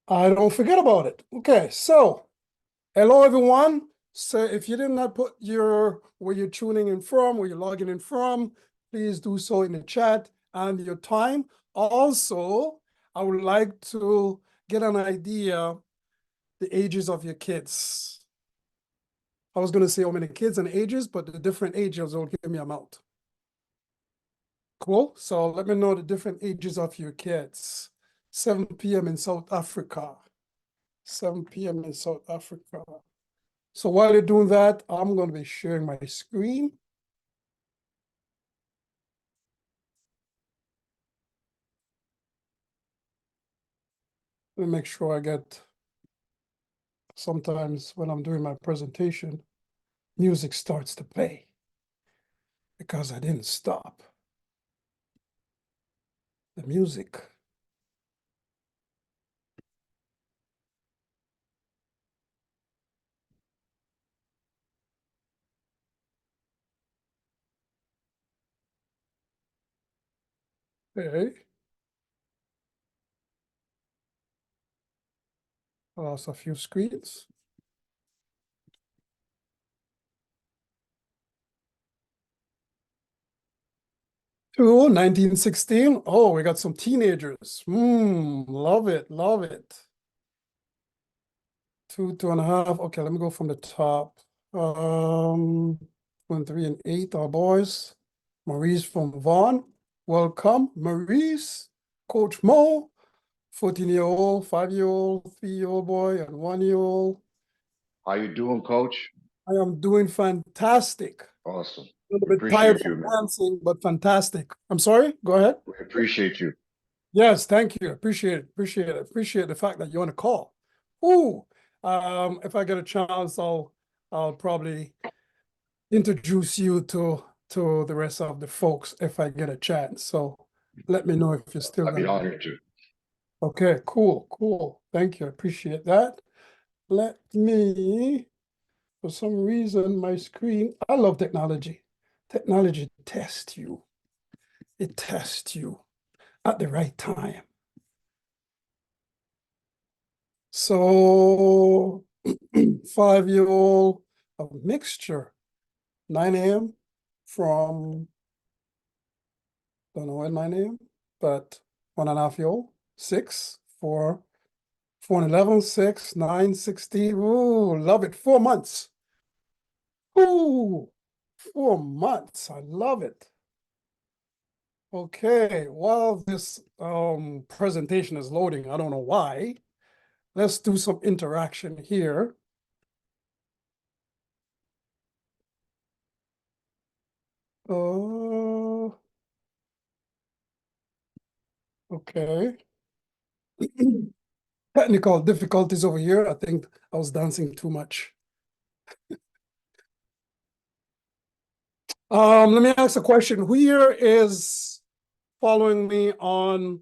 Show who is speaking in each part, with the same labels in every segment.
Speaker 1: I don't forget about it. Okay, so hello everyone. So if you did not put your where you're tuning in from, where you're logging in from, please do so in the chat and your time. Also, I would like to get an idea the ages of your kids. I was going to say how many kids and ages, but the different ages will give me amount. Cool. So let me know the different ages of your kids. 7 p.m. in South Africa. 7 p.m. in South Africa. So while you're doing that, I'm going to be sharing my screen. Let me make sure I get, sometimes when I'm doing my presentation, music starts to play because I didn't stop the music. Okay. I lost a few screens. 1916. Oh, we got some teenagers. Love it, love it. 2.5. Okay, let me go from the top. 3 and 8 are boys. Maurice from Vaughan. Welcome, Maurice. Coach Mo, 14-year-old, 5-year-old, 3-year-old boy, and 1-year-old.
Speaker 2: How you doing, Coach?
Speaker 1: I am doing fantastic.
Speaker 2: Awesome.
Speaker 1: A little
Speaker 2: We
Speaker 1: bit tired
Speaker 2: appreciate you,
Speaker 1: from
Speaker 2: man.
Speaker 1: dancing, but fantastic. I'm sorry, go ahead.
Speaker 2: We appreciate you.
Speaker 1: Yes, thank you. Appreciate it. Appreciate it. Appreciate the fact that you're on a call. Ooh, if I get a chance, I'll probably introduce you to the rest of the folks if I get a chance. So let me know if you're still
Speaker 2: I'd be
Speaker 1: gonna.
Speaker 2: honored to.
Speaker 1: Okay, cool, cool. Thank you. Appreciate that. Let me, for some reason, my screen, I love technology. Technology tests you. It tests you at the right time. So 5-year-old, a mixture, 9 a.m. from, don't know when 9 a.m., but 1.5-year-old, 6, 4, 4 and 11, 6, 9, 16. Ooh, love it. 4 months. Ooh, 4 months. I love it. Okay, while this presentation is loading, I don't know why. Let's do some interaction here. Okay. Technical difficulties over here. I think I was dancing too much. Let me ask a question. Who here is following me on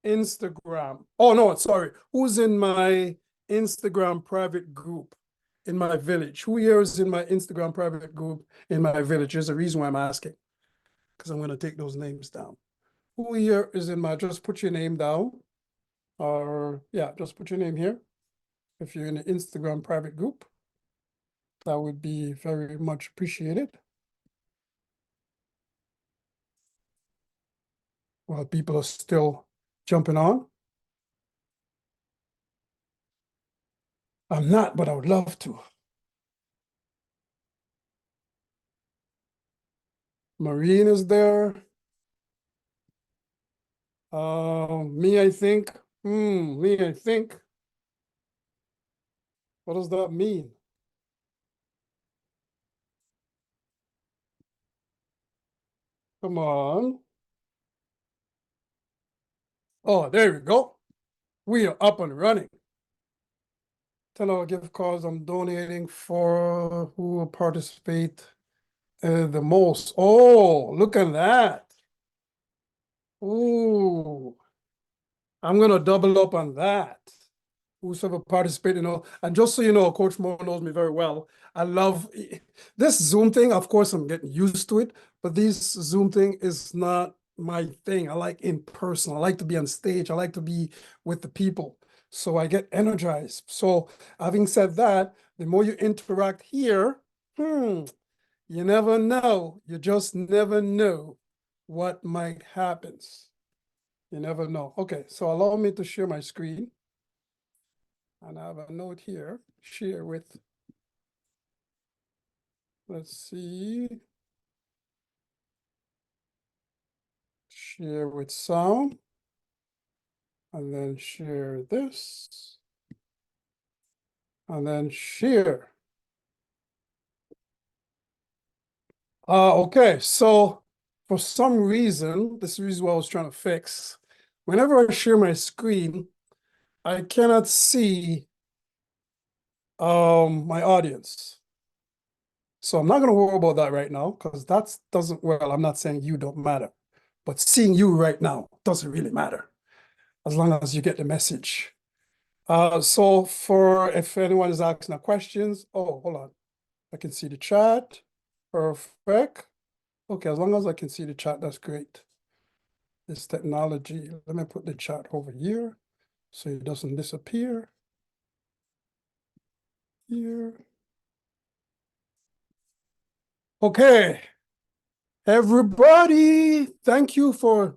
Speaker 1: Instagram? Oh, no, sorry. Who's in my Instagram private group in my village? Who here is in my Instagram private group in my village? There's a reason why I'm asking, because I'm going to take those names down. Who here is in my, just put your name down, or yeah, just put your name here. If you're in the Instagram private group, that would be very much appreciated. While people are still jumping on. I'm not, but I would love to. Marine is there. Me, I think. Me, I think. What does that mean? Come on. Oh, there we go. We are up and running. $10 gift cards I'm donating for who will participate the most. Oh, look at that. Ooh, I'm going to double up on that. Whosoever participated, and just so you know, Coach Moore knows me very well. I love this Zoom thing. Of course, I'm getting used to it, but this Zoom thing is not my thing. I like in person. I like to be on stage. I like to be with the people. So I get energized. So having said that, the more you interact here, you never know. You just never know what might happen. You never know. Okay, so allow me to share my screen. And I have a note here, share with, let's see. Share with sound. And then share this. And then share. Okay, so for some reason, this is what I was trying to fix. Whenever I share my screen, I cannot see my audience. So I'm not going to worry about that right now because that doesn't, well, I'm not saying you don't matter, but seeing you right now doesn't really matter as long as you get the message. So for if anyone is asking questions, oh, hold on. I can see the chat. Perfect. Okay, as long as I can see the chat, that's great. This technology, let me put the chat over here so it doesn't disappear. Here. Okay, everybody, thank you for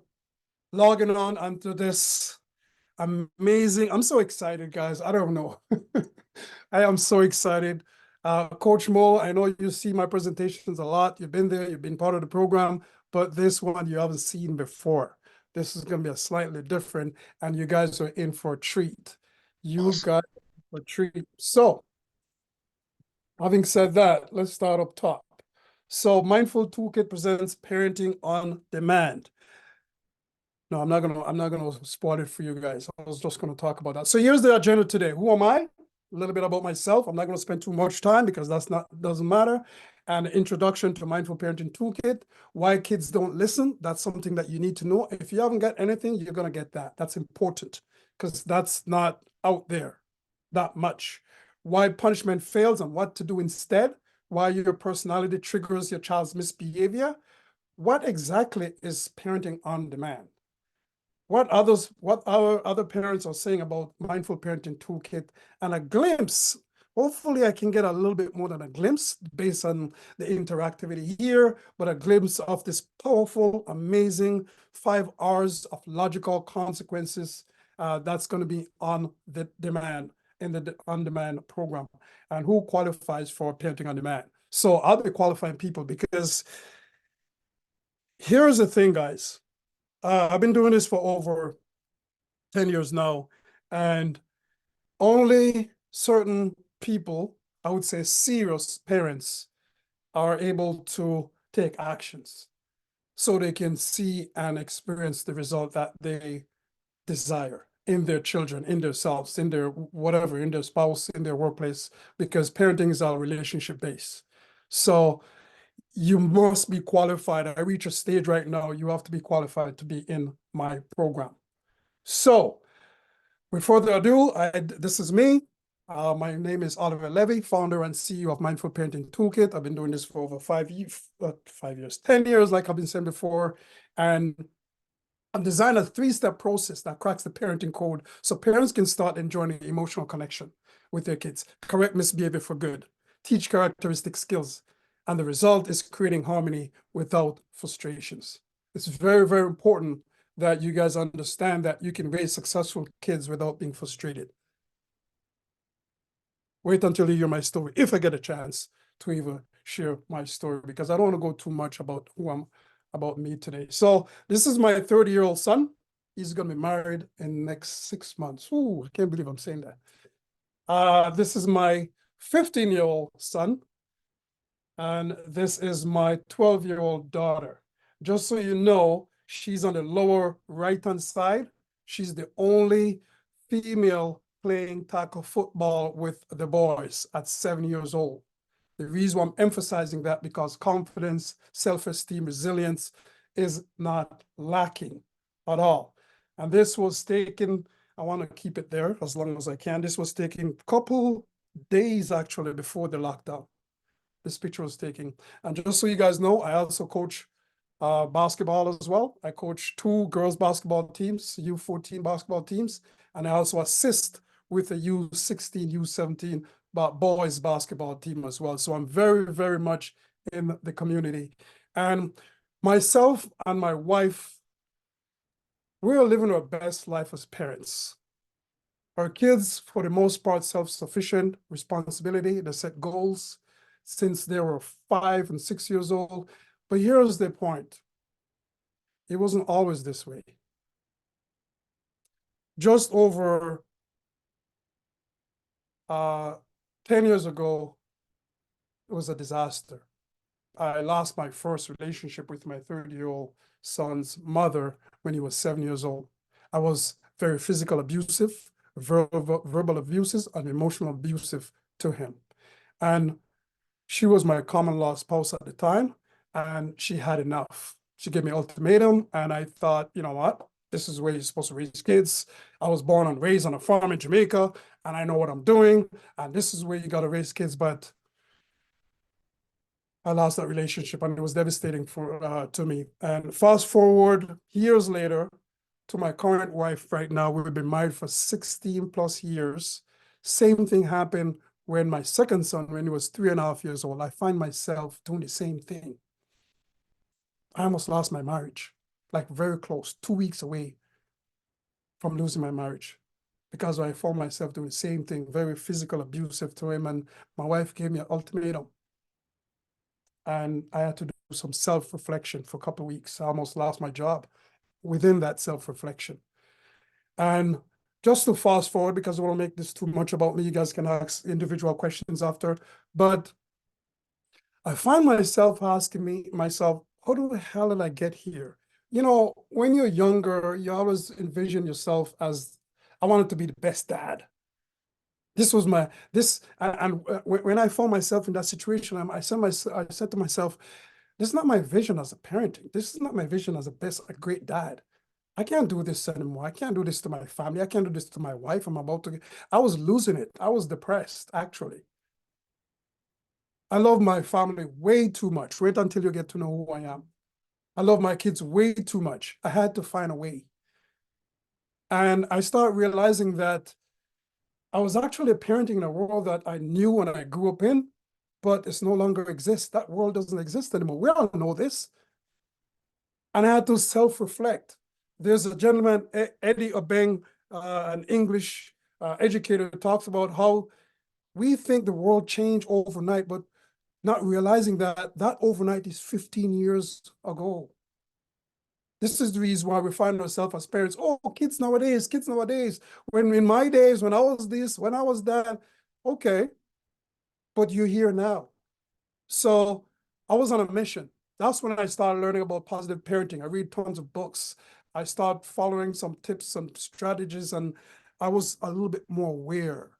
Speaker 1: logging on onto this amazing. I'm so excited, guys. I don't know. I am so excited. Coach Mo, I know you see my presentations a lot. You've been there, you've been part of the program, but this one you haven't seen before. This is going to be a slightly different, and you guys are in for a treat. You
Speaker 2: Awesome.
Speaker 1: got a treat. So, having said that, let's start up top. So, Mindful Toolkit presents Parenting on Demand. No, I'm not gonna spoil it for you guys. I was just gonna talk about that. So here's the agenda today. Who am I? A little bit about myself. I'm not gonna spend too much time because doesn't matter. And introduction to Mindful Parenting Toolkit. Why kids don't listen. That's something that you need to know. If you haven't got anything, you're gonna get that. That's important because that's not out there that much. Why punishment fails and what to do instead. Why your personality triggers your child's misbehavior. What exactly is parenting on demand? What our other parents are saying about Mindful Parenting Toolkit, and a glimpse. Hopefully I can get a little bit more than a glimpse based on the interactivity here, but a glimpse of this powerful, amazing 5 hours of logical consequences that's going to be on the demand, in the on-demand program, and who qualifies for parenting on demand. So I'll be qualifying people because here's the thing, guys. I've been doing this for over 10 years now, and only certain people, I would say serious parents, are able to take actions so they can see and experience the result that they desire in their children, in themselves, in their whatever, in their spouse, in their workplace, because parenting is all relationship based. So you must be qualified. I reach a stage right now, you have to be qualified to be in my program. So with further ado, this is me. My name is Oliver Levy, founder and CEO of Mindful Parenting Toolkit. I've been doing this for over 5 years, 10 years, like I've been saying before. And I've designed a 3-step process that cracks the parenting code so parents can start enjoying an emotional connection with their kids, correct misbehavior for good, teach characteristic skills. And the result is creating harmony without frustrations. It's very, very important that you guys understand that you can raise successful kids without being frustrated. Wait until you hear my story, if I get a chance to even share my story, because I don't want to go too much about about me today. So this is my 30-year-old son. He's going to be married in the next 6 months. Ooh, I can't believe I'm saying that. This is my 15-year-old son. And this is my 12-year-old daughter. Just so you know, she's on the lower right-hand side. She's the only female playing tackle football with the boys at 7 years old. The reason why I'm emphasizing that because confidence, self-esteem, resilience is not lacking at all. And this was taken, I want to keep it there as long as I can. This was taken a couple days actually before the lockdown. This picture was taken. And just so you guys know, I also coach basketball as well. I coach 2 girls basketball teams, U14 basketball teams, and I also assist with the U16, U17 boys basketball team as well. So I'm very, very much in the community. And myself and my wife, we're living our best life as parents. Our kids, for the most part, self-sufficient, responsibility, they set goals since they were 5 and 6 years old. But here's the point. It wasn't always this way. Just over 10 years ago, it was a disaster. I lost my first relationship with my 30-year-old son's mother when he was 7 years old. I was very physical abusive, verbal abuses, and emotional abusive to him. And she was my common law spouse at the time, and she had enough. She gave me an ultimatum, and I thought, you know what? This is where you're supposed to raise kids. I was born and raised on a farm in Jamaica, and I know what I'm doing, and this is where you got to raise kids. But I lost that relationship, and it was devastating to me. And fast forward years later to my current wife right now. We've been married for 16 plus years. Same thing happened when my second son, when he was 3.5 years old. I find myself doing the same thing. I almost lost my marriage, like very close, 2 weeks away from losing my marriage, because I found myself doing the same thing, very physical, abusive to him. And my wife gave me an ultimatum. And I had to do some self-reflection for a couple of weeks. I almost lost my job within that self-reflection. And just to fast forward, because I don't want to make this too much about me, you guys can ask individual questions after, but I find myself asking myself, how the hell did I get here? You know, when you're younger, you always envision yourself as, I wanted to be the best dad. This was when I found myself in that situation, I said to myself, this is not my vision as a parenting. This is not my vision as a great dad. I can't do this anymore. I can't do this to my family. I can't do this to my wife. I was losing it. I was depressed, actually. I love my family way too much. Wait until you get to know who I am. I love my kids way too much. I had to find a way. And I started realizing that I was actually parenting in a world that I knew when I grew up in, but it's no longer exists. That world doesn't exist anymore. We all know this. And I had to self-reflect. There's a gentleman, Eddie Obeng, an English educator, talks about how we think the world changed overnight, but not realizing that that overnight is 15 years ago. This is the reason why we find ourselves as parents. Oh, kids nowadays. When in my days, when I was this, when I was that, okay, but you're here now. So I was on a mission. That's when I started learning about positive parenting. I read tons of books. I started following some tips and strategies, and I was a little bit more aware.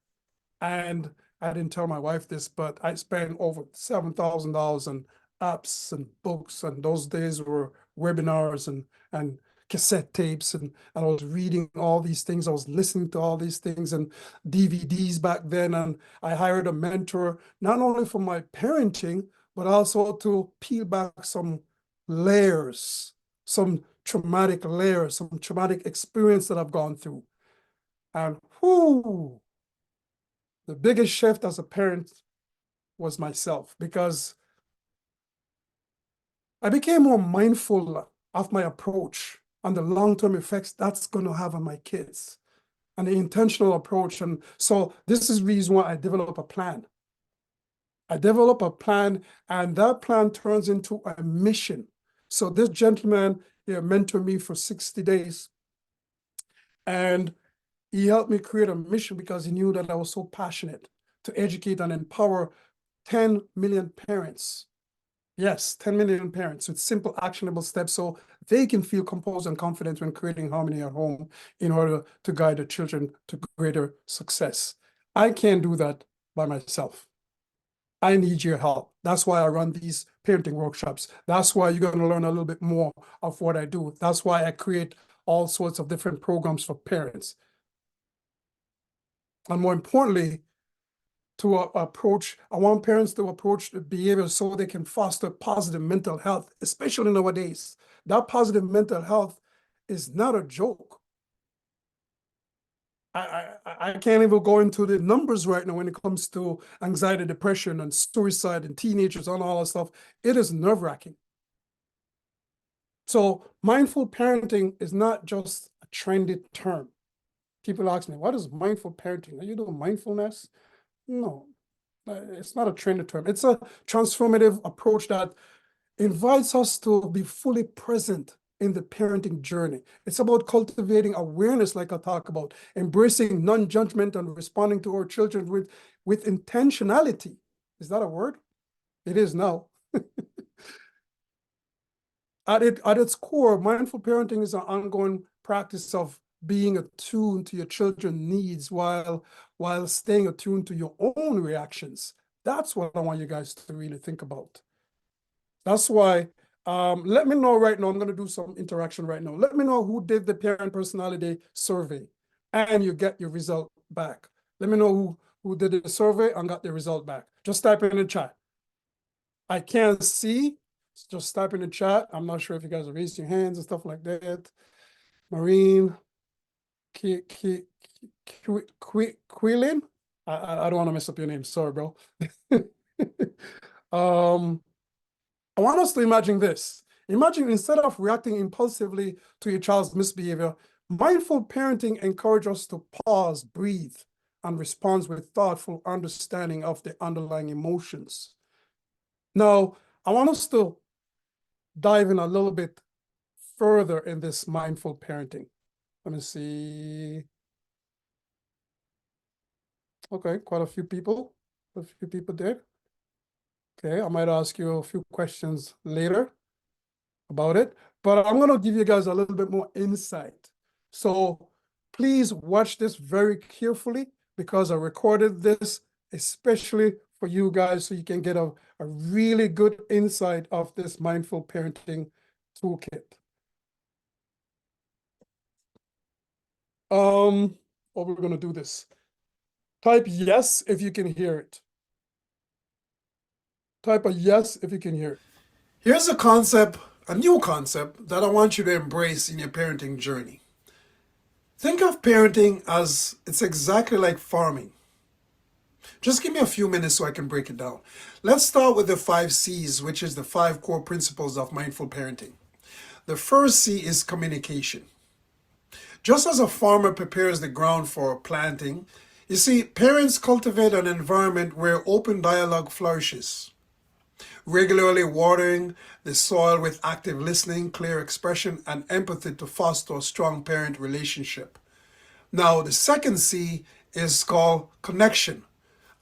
Speaker 1: And I didn't tell my wife this, but I spent over $7,000 on apps and books, and those days were webinars and cassette tapes, and I was reading all these things. I was listening to all these things and DVDs back then, and I hired a mentor, not only for my parenting, but also to peel back some layers, some traumatic layers, some traumatic experience that I've gone through. And whoo, the biggest shift as a parent was myself, because I became more mindful of my approach and the long-term effects that's going to have on my kids, and the intentional approach. And so this is the reason why I develop a plan. I develop a plan, and that plan turns into a mission. So this gentleman, he mentored me for 60 days, and he helped me create a mission because he knew that I was so passionate to educate and empower 10 million parents. Yes, 10 million parents with simple, actionable steps so they can feel composed and confident when creating harmony at home in order to guide their children to greater success. I can't do that by myself. I need your help. That's why I run these parenting workshops. That's why you're going to learn a little bit more of what I do. That's why I create all sorts of different programs for parents. And more importantly, to approach, I want parents to approach the behavior so they can foster positive mental health, especially nowadays. That positive mental health is not a joke. I can't even go into the numbers right now when it comes to anxiety, depression, and suicide and teenagers and all that stuff. It is nerve-wracking. So mindful parenting is not just a trendy term. People ask me, what is mindful parenting? Are you doing mindfulness? No, it's not a trendy term. It's a transformative approach that invites us to be fully present in the parenting journey. It's about cultivating awareness, like I talk about, embracing non-judgment and responding to our children with intentionality. Is that a word? It is now. At its core, mindful parenting is an ongoing practice of being attuned to your children's needs while staying attuned to your own reactions. That's what I want you guys to really think about. That's why, let me know right now, I'm going to do some interaction right now. Let me know who did the parent personality survey and you get your result back. Let me know who did the survey and got the result back. Just type in the chat. I can't see, just type in the chat. I'm not sure if you guys are raising your hands and stuff like that. Maureen, Quilin, I don't want to mess up your name, sorry, bro. I want us to imagine this. Imagine instead of reacting impulsively to your child's misbehavior, mindful parenting encourages us to pause, breathe, and respond with thoughtful understanding of the underlying emotions. Now, I want us to dive in a little bit further in this mindful parenting. Let me see. Okay, quite a few people there. Okay, I might ask you a few questions later about it, but I'm going to give you guys a little bit more insight. So please watch this very carefully because I recorded this especially for you guys so you can get a really good insight of this mindful parenting toolkit. We're going to do this. Type yes if you can hear it. Type a yes if you can hear it. Here's a concept, a new concept that I want you to embrace in your parenting journey. Think of parenting as it's exactly like farming. Just give me a few minutes so I can break it down. Let's start with the 5 C's, which is the 5 core principles of mindful parenting. The first C is communication. Just as a farmer prepares the ground for planting, you see, parents cultivate an environment where open dialogue flourishes. Regularly watering the soil with active listening, clear expression, and empathy to foster a strong parent relationship. Now, the second C is called connection.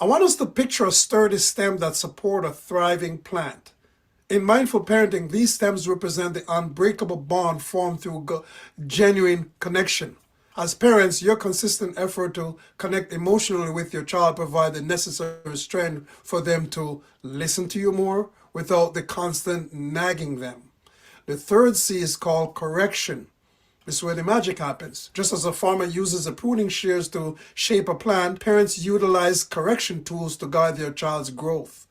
Speaker 1: I want us to picture a sturdy stem that supports a thriving plant. In mindful parenting, these stems represent the unbreakable bond formed through genuine connection. As parents, your consistent effort to connect emotionally with your child provide the necessary strength for them to listen to you more without the constant nagging them. The third C is called correction. This is where the magic happens. Just as a farmer uses the pruning shears to shape a plant, parents utilize correction tools to guide their child's growth.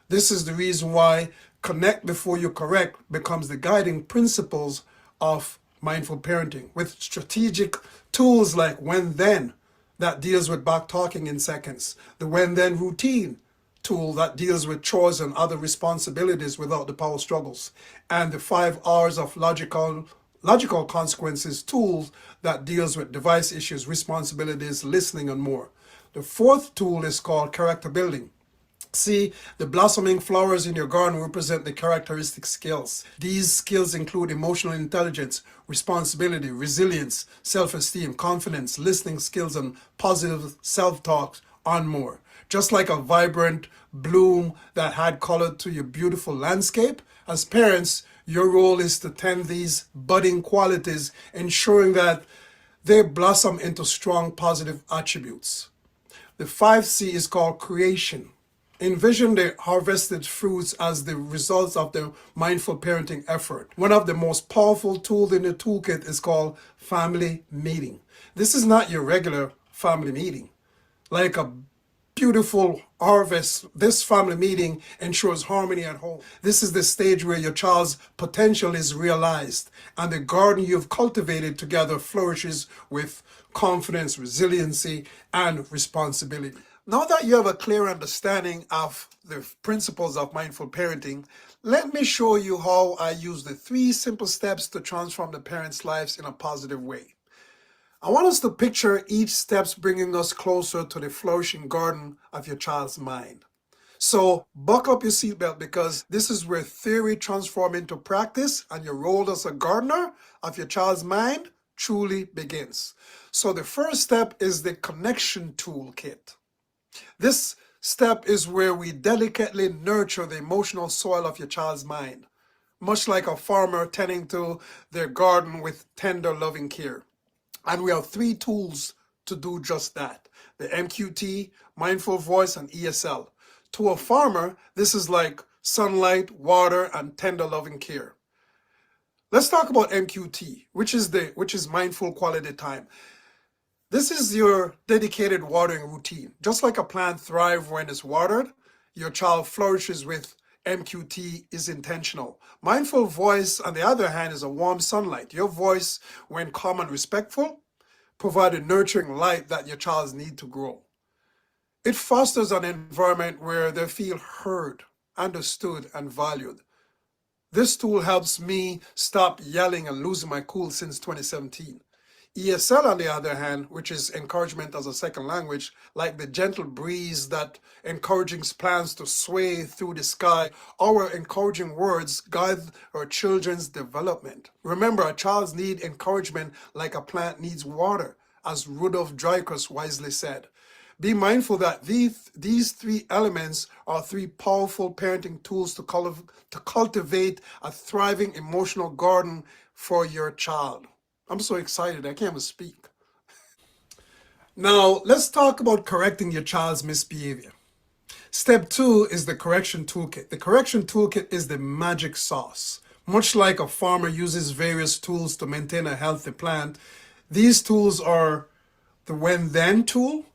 Speaker 1: This is the reason why connect before you correct becomes the guiding principles of mindful parenting, with strategic tools like when-then that deals with back talking in seconds, the when-then routine tool that deals with chores and other responsibilities without the power struggles, and the 5 R's of logical consequences tools that deals with device issues, responsibilities, listening, and more. The 4th tool is called character building. See, the blossoming flowers in your garden represent the characteristic skills. These skills include emotional intelligence, responsibility, resilience, self-esteem, confidence, listening skills, and positive self-talk, and more. Just like a vibrant bloom that had color to your beautiful landscape, as parents, your role is to tend these budding qualities, ensuring that they blossom into strong positive attributes. The 5C is called creation. Envision the harvested fruits as the results of the mindful parenting effort. One of the most powerful tools in the toolkit is called family meeting. This is not your regular family meeting. Like a beautiful harvest, this family meeting ensures harmony at home. This is the stage where your child's potential is realized and the garden you've cultivated together flourishes with confidence, resiliency, and responsibility. Now that you have a clear understanding of the principles of mindful parenting, let me show you how I use the 3 simple steps to transform the parents' lives in a positive way. I want us to picture each steps bringing us closer to the flourishing garden of your child's mind. So buckle up your seatbelt because this is where theory transforms into practice and your role as a gardener of your child's mind truly begins. So the first step is the connection toolkit. This step is where we delicately nurture the emotional soil of your child's mind, much like a farmer tending to their garden with tender, loving care. And we have 3 tools to do just that. The MQT, Mindful Voice, and ESL. To a farmer, this is like sunlight, water, and tender loving care. Let's talk about MQT, which is mindful quality time. This is your dedicated watering routine. Just like a plant thrives when it's watered, your child flourishes with MQT is intentional. Mindful voice, on the other hand, is a warm sunlight. Your voice, when calm and respectful, provide a nurturing light that your child needs to grow. It fosters an environment where they feel heard, understood, and valued. This tool helps me stop yelling and losing my cool since 2017. ESL, on the other hand, which is encouragement as a second language, like the gentle breeze that encouraging plants to sway through the sky, our encouraging words guide our children's development. Remember, a child's need encouragement like a plant needs water, as Rudolf Dreikurs wisely said. Be mindful that these 3 elements are 3 powerful parenting tools to cultivate a thriving emotional garden for your child. I'm so excited, I can't even speak. Now, let's talk about correcting your child's misbehavior. Step 2 is the correction toolkit. The correction toolkit is the magic sauce. Much like a farmer uses various tools to maintain a healthy plant, these tools are the when-then tool,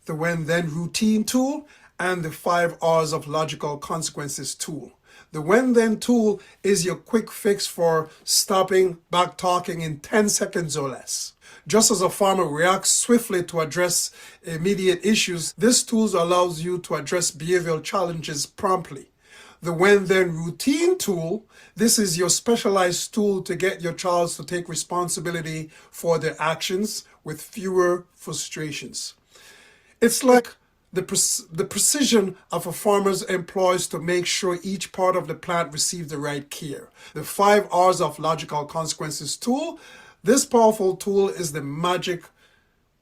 Speaker 1: the when-then routine tool, and the 5 R's of logical consequences tool. The when-then tool is your quick fix for stopping back talking in 10 seconds or less. Just as a farmer reacts swiftly to address immediate issues, this tool allows you to address behavioral challenges promptly. The when-then routine tool, this is your specialized tool to get your child to take responsibility for their actions with fewer frustrations. It's like the precision of a farmer's employs to make sure each part of the plant receives the right care. The 5 R's of logical consequences tool, this powerful tool is the magic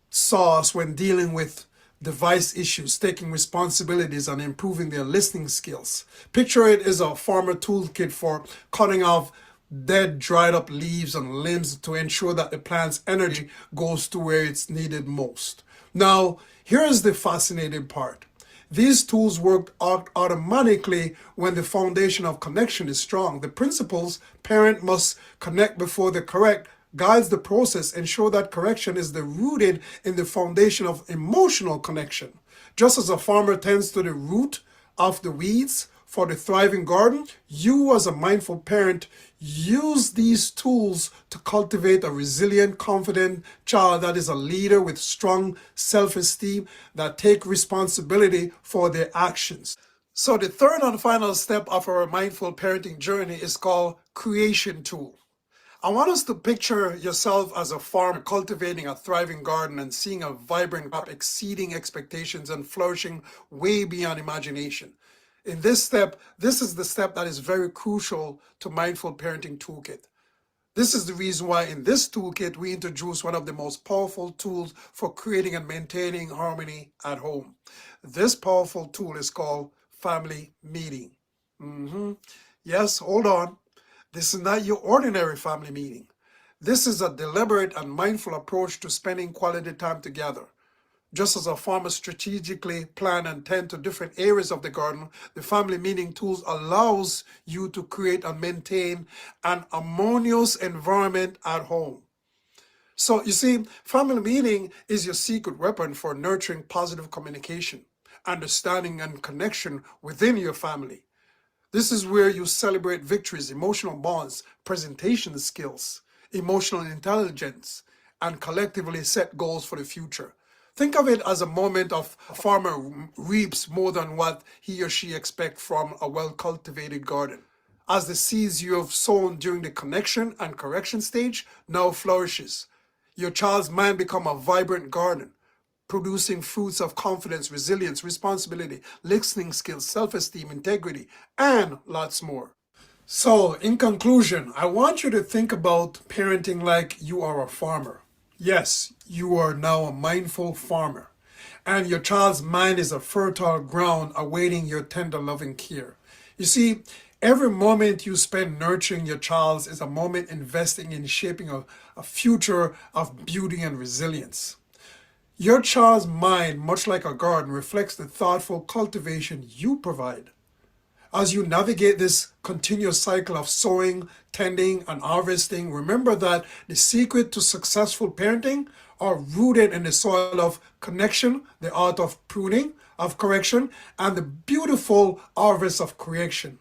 Speaker 1: sauce when dealing with device issues, taking responsibilities, and improving their listening skills. Picture it as a farmer toolkit for cutting off dead, dried up leaves and limbs to ensure that the plant's energy goes to where it's needed most. Now, here's the fascinating part. These tools work automatically when the foundation of connection is strong. The principles parent must connect before they correct guides the process, ensure that correction is rooted in the foundation of emotional connection. Just as a farmer tends to the root of the weeds for the thriving garden, you as a mindful parent use these tools to cultivate a resilient, confident child that is a leader with strong self-esteem that take responsibility for their actions. So the third and final step of our mindful parenting journey is called creation tool. I want us to picture yourself as a farmer cultivating a thriving garden and seeing a vibrant crop exceeding expectations and flourishing way beyond imagination. In this step, this is the step that is very crucial to Mindful Parenting Toolkit. This is the reason why in this toolkit, we introduce one of the most powerful tools for creating and maintaining harmony at home. This powerful tool is called Family Meeting. Yes, hold on. This is not your ordinary family meeting. This is a deliberate and mindful approach to spending quality time together. Just as a farmer strategically plan and tend to different areas of the garden, the family meeting tools allows you to create and maintain an harmonious environment at home. So you see, family meeting is your secret weapon for nurturing positive communication. understanding, and connection within your family. This is where you celebrate victories, emotional bonds, presentation skills, emotional intelligence, and collectively set goals for the future. Think of it as a moment of a farmer reaps more than what he or she expects from a well-cultivated garden. As the seeds you have sown during the connection and correction stage now flourishes, your child's mind become a vibrant garden, producing fruits of confidence, resilience, responsibility, listening skills, self-esteem, integrity, and lots more. So, in conclusion, I want you to think about parenting like you are a farmer. Yes, you are now a mindful farmer, and your child's mind is a fertile ground awaiting your tender, loving care. You see, every moment you spend nurturing your child is a moment investing in shaping a future of beauty and resilience. Your child's mind, much like a garden, reflects the thoughtful cultivation you provide. As you navigate this continuous cycle of sowing, tending, and harvesting, remember that the secret to successful parenting are rooted in the soil of connection, the art of pruning, of correction, and the beautiful harvest of creation.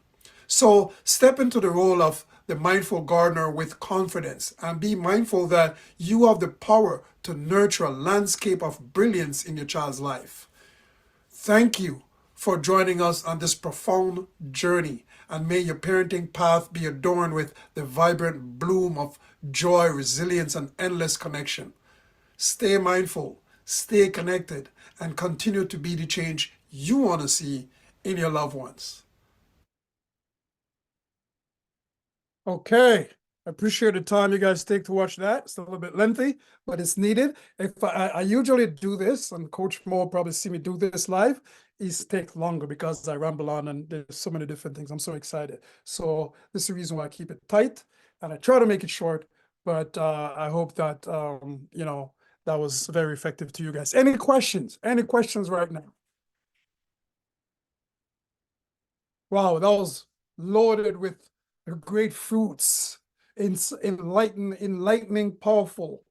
Speaker 1: So step into the role of the mindful gardener with confidence and be mindful that you have the power to nurture a landscape of brilliance in your child's life. Thank you for joining us on this profound journey, and may your parenting path be adorned with the vibrant bloom of joy, resilience, and endless connection. Stay mindful, stay connected, and continue to be the change you want to see in your loved ones. Okay, I appreciate the time you guys take to watch that. It's a little bit lengthy, but it's needed. If I usually do this, and Coach Mo probably see me do this live, it takes longer because I ramble on and there's so many different things. I'm so excited. So this is the reason why I keep it tight, and I try to make it short, but I hope that, that was very effective to you guys. Any questions? Any questions right now? Wow, that was loaded with great fruits, enlightening, powerful.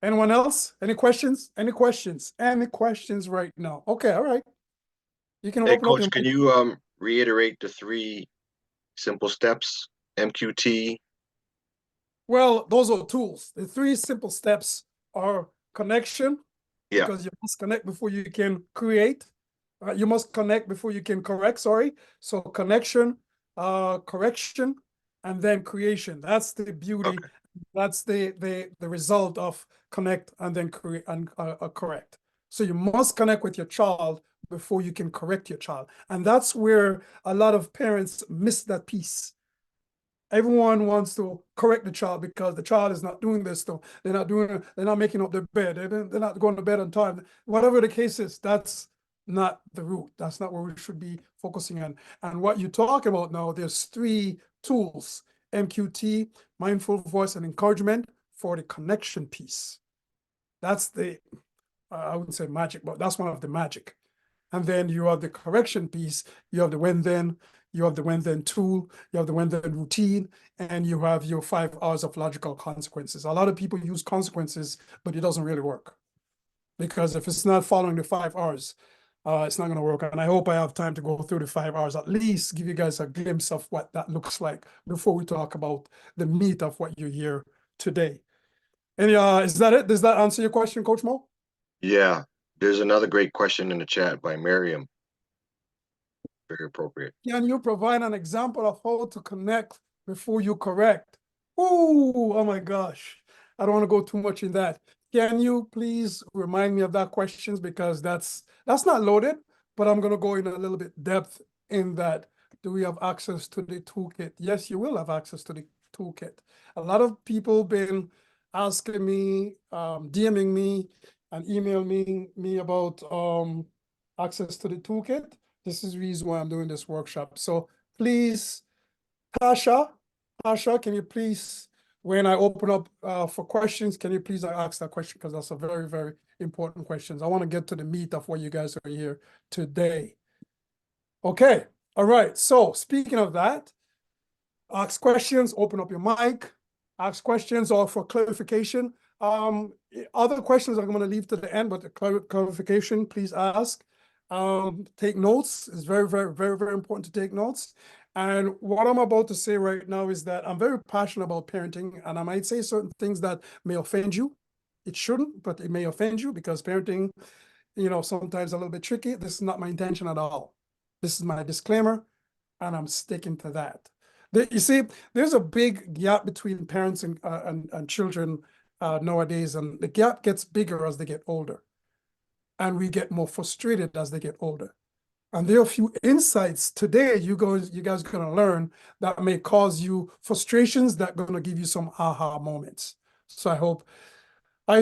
Speaker 1: Anyone else? Any questions? Any questions? Any questions right now? Okay, all right. You can
Speaker 3: Hey,
Speaker 1: open up your
Speaker 3: Coach, can
Speaker 1: mic.
Speaker 3: you reiterate the 3 simple steps? MQT.
Speaker 1: Well, those are tools. The 3 simple steps are connection,
Speaker 3: Yeah.
Speaker 1: because you must connect before you can create. You must connect before you can correct, sorry. So connection, correction, and then creation. That's the beauty.
Speaker 3: Okay.
Speaker 1: That's the result of connect and then create and correct. So you must connect with your child before you can correct your child. And that's where a lot of parents miss that piece. Everyone wants to correct the child because the child is not doing this stuff. They're not making up their bed. They're not going to bed on time. Whatever the case is, that's not the root. That's not where we should be focusing on. And what you talk about now, there's 3 tools: MQT, mindful voice and encouragement, for the connection piece. That's the, I wouldn't say magic, but that's one of the magic. And then you have the correction piece. You have the when-then, you have the when-then tool, you have the when-then routine, and you have your 5 hours of logical consequences. A lot of people use consequences, but it doesn't really work. Because if it's not following the 5 hours, it's not going to work. And I hope I have time to go through the 5 hours, at least give you guys a glimpse of what that looks like before we talk about the meat of what you hear today. And is that it? Does that answer your question, Coach Mo?
Speaker 3: Yeah. There's another great question in the chat by Miriam. Very appropriate.
Speaker 1: Can you provide an example of how to connect before you correct? Oh my gosh. I don't want to go too much in that. Can you please remind me of that questions, because that's not loaded, but I'm going to go in a little bit depth in that. Do we have access to the toolkit? Yes, you will have access to the toolkit. A lot of people been asking me, DMing me and emailing me about access to the toolkit. This is the reason why I'm doing this workshop. So please, Tasha, can you please, when I open up for questions, can you please ask that question? Because that's a very, very important question. I want to get to the meat of what you guys are here today. Okay, all right. So speaking of that, ask questions, open up your mic, ask questions, or for clarification, Other questions I'm going to leave to the end, but the clarification, please ask. Take notes. It's very, very, very, very important to take notes. And what I'm about to say right now is that I'm very passionate about parenting, and I might say certain things that may offend you. It shouldn't, but it may offend you because parenting, sometimes a little bit tricky. This is not my intention at all. This is my disclaimer, and I'm sticking to that. You see, there's a big gap between parents and children nowadays, and the gap gets bigger as they get older. And we get more frustrated as they get older. And there are a few insights today you guys are going to learn that may cause you frustrations that are going to give you some aha moments. So I hope.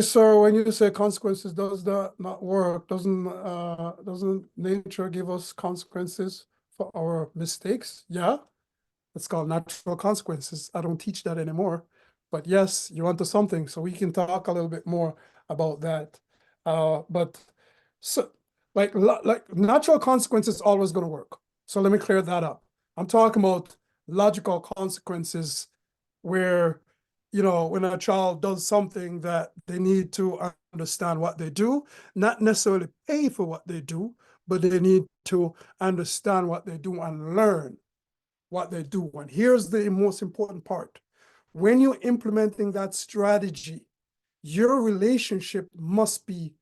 Speaker 1: Sir, when you say consequences, does that not work? Doesn't nature give us consequences for our mistakes? Yeah, it's called natural consequences. I don't teach that anymore. But yes, you're onto something. So we can talk a little bit more about that. But so like natural consequences always going to work. So let me clear that up. I'm talking about logical consequences where, when a child does something that they need to understand what they do, not necessarily pay for what they do, but they need to understand what they do and learn what they do. And here's the most important part. When you're implementing that strategy, your relationship must be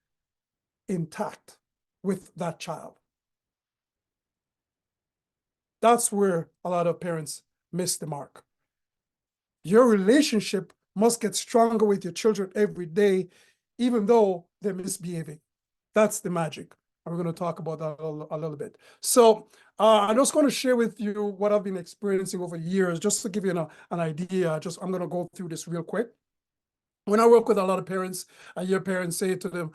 Speaker 1: intact with that child. That's where a lot of parents miss the mark. Your relationship must get stronger with your children every day, even though they're misbehaving. That's the magic. And we're going to talk about that a little bit. So I'm just going to share with you what I've been experiencing over the years, just to give you an idea. I'm going to go through this real quick. When I work with a lot of parents, I hear parents say to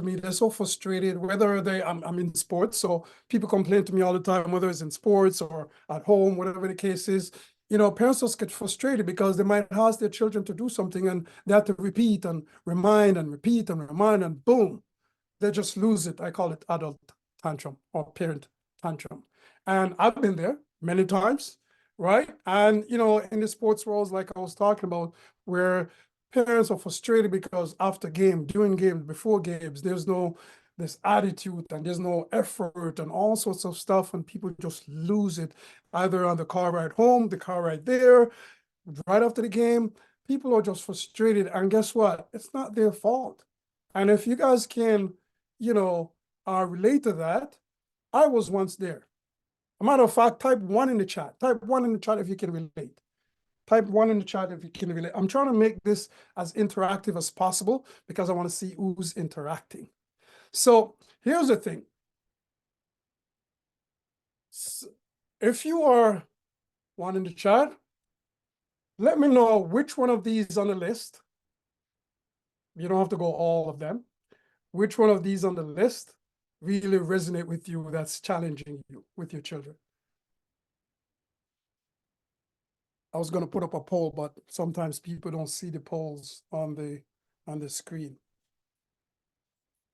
Speaker 1: me, they're so frustrated, whether I'm in sports. So people complain to me all the time, whether it's in sports or at home, whatever the case is. Parents just get frustrated because they might ask their children to do something and they have to repeat and remind and repeat and remind, and boom, they just lose it. I call it adult tantrum or parent tantrum. And I've been there many times, right? And, in the sports world, like I was talking about, where parents are frustrated because after game, during games, before games, there's no this attitude and there's no effort and all sorts of stuff, and people just lose it either on the car ride home, the car ride there, right after the game. People are just frustrated, and guess what? It's not their fault. And if you guys can, relate to that, I was once there. A matter of fact, type 1 in the chat. Type 1 in the chat if you can relate. Type 1 in the chat if you can relate. I'm trying to make this as interactive as possible because I want to see who's interacting. So here's the thing. If you are 1 in the chat, let me know which one of these on the list. You don't have to go all of them. Which one of these on the list really resonate with you, that's challenging you with your children? I was going to put up a poll, but sometimes people don't see the polls on the screen.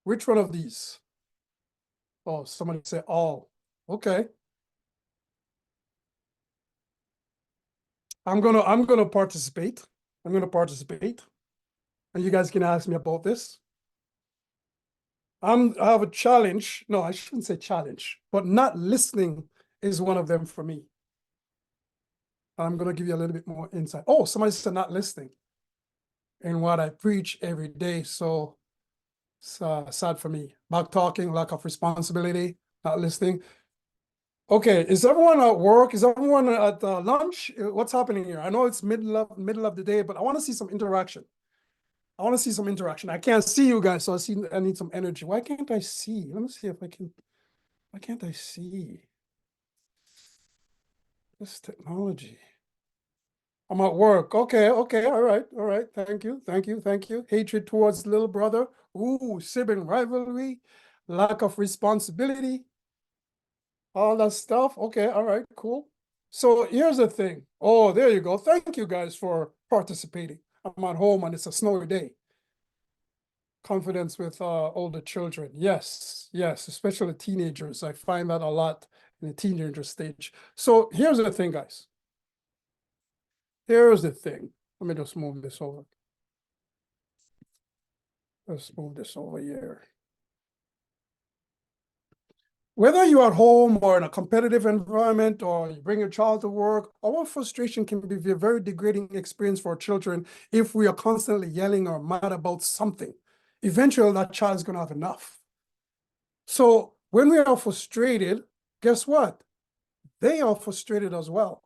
Speaker 1: Which one of these? Oh, somebody said all. Okay. I'm gonna participate. I'm gonna participate. And you guys can ask me about this. I have a challenge. No, I shouldn't say challenge, but not listening is one of them for me. I'm going to give you a little bit more insight. Oh, somebody said not listening in what I preach every day. So it's sad for me. Back talking, lack of responsibility, not listening. Okay, is everyone at work? Is everyone at lunch? What's happening here? I know it's middle of the day, but I want to see some interaction. I can't see you guys, so I need some energy. Why can't I see? Let me see if I can. Why can't I see? This technology. I'm at work. Okay, all right. Thank you. Hatred towards little brother. Ooh, sibling rivalry, lack of responsibility, all that stuff. Okay, all right, cool. So here's the thing. Oh, there you go. Thank you guys for participating. I'm at home and it's a snowy day. Confidence with older children. Yes, especially teenagers. I find that a lot in the teenager stage. So here's the thing, guys. Here's the thing. Let me just move this over. Let's move this over here. Whether you're at home or in a competitive environment or you bring your child to work, our frustration can be a very degrading experience for our children if we are constantly yelling or mad about something. Eventually, that child is going to have enough. So when we are frustrated, guess what? They are frustrated as well.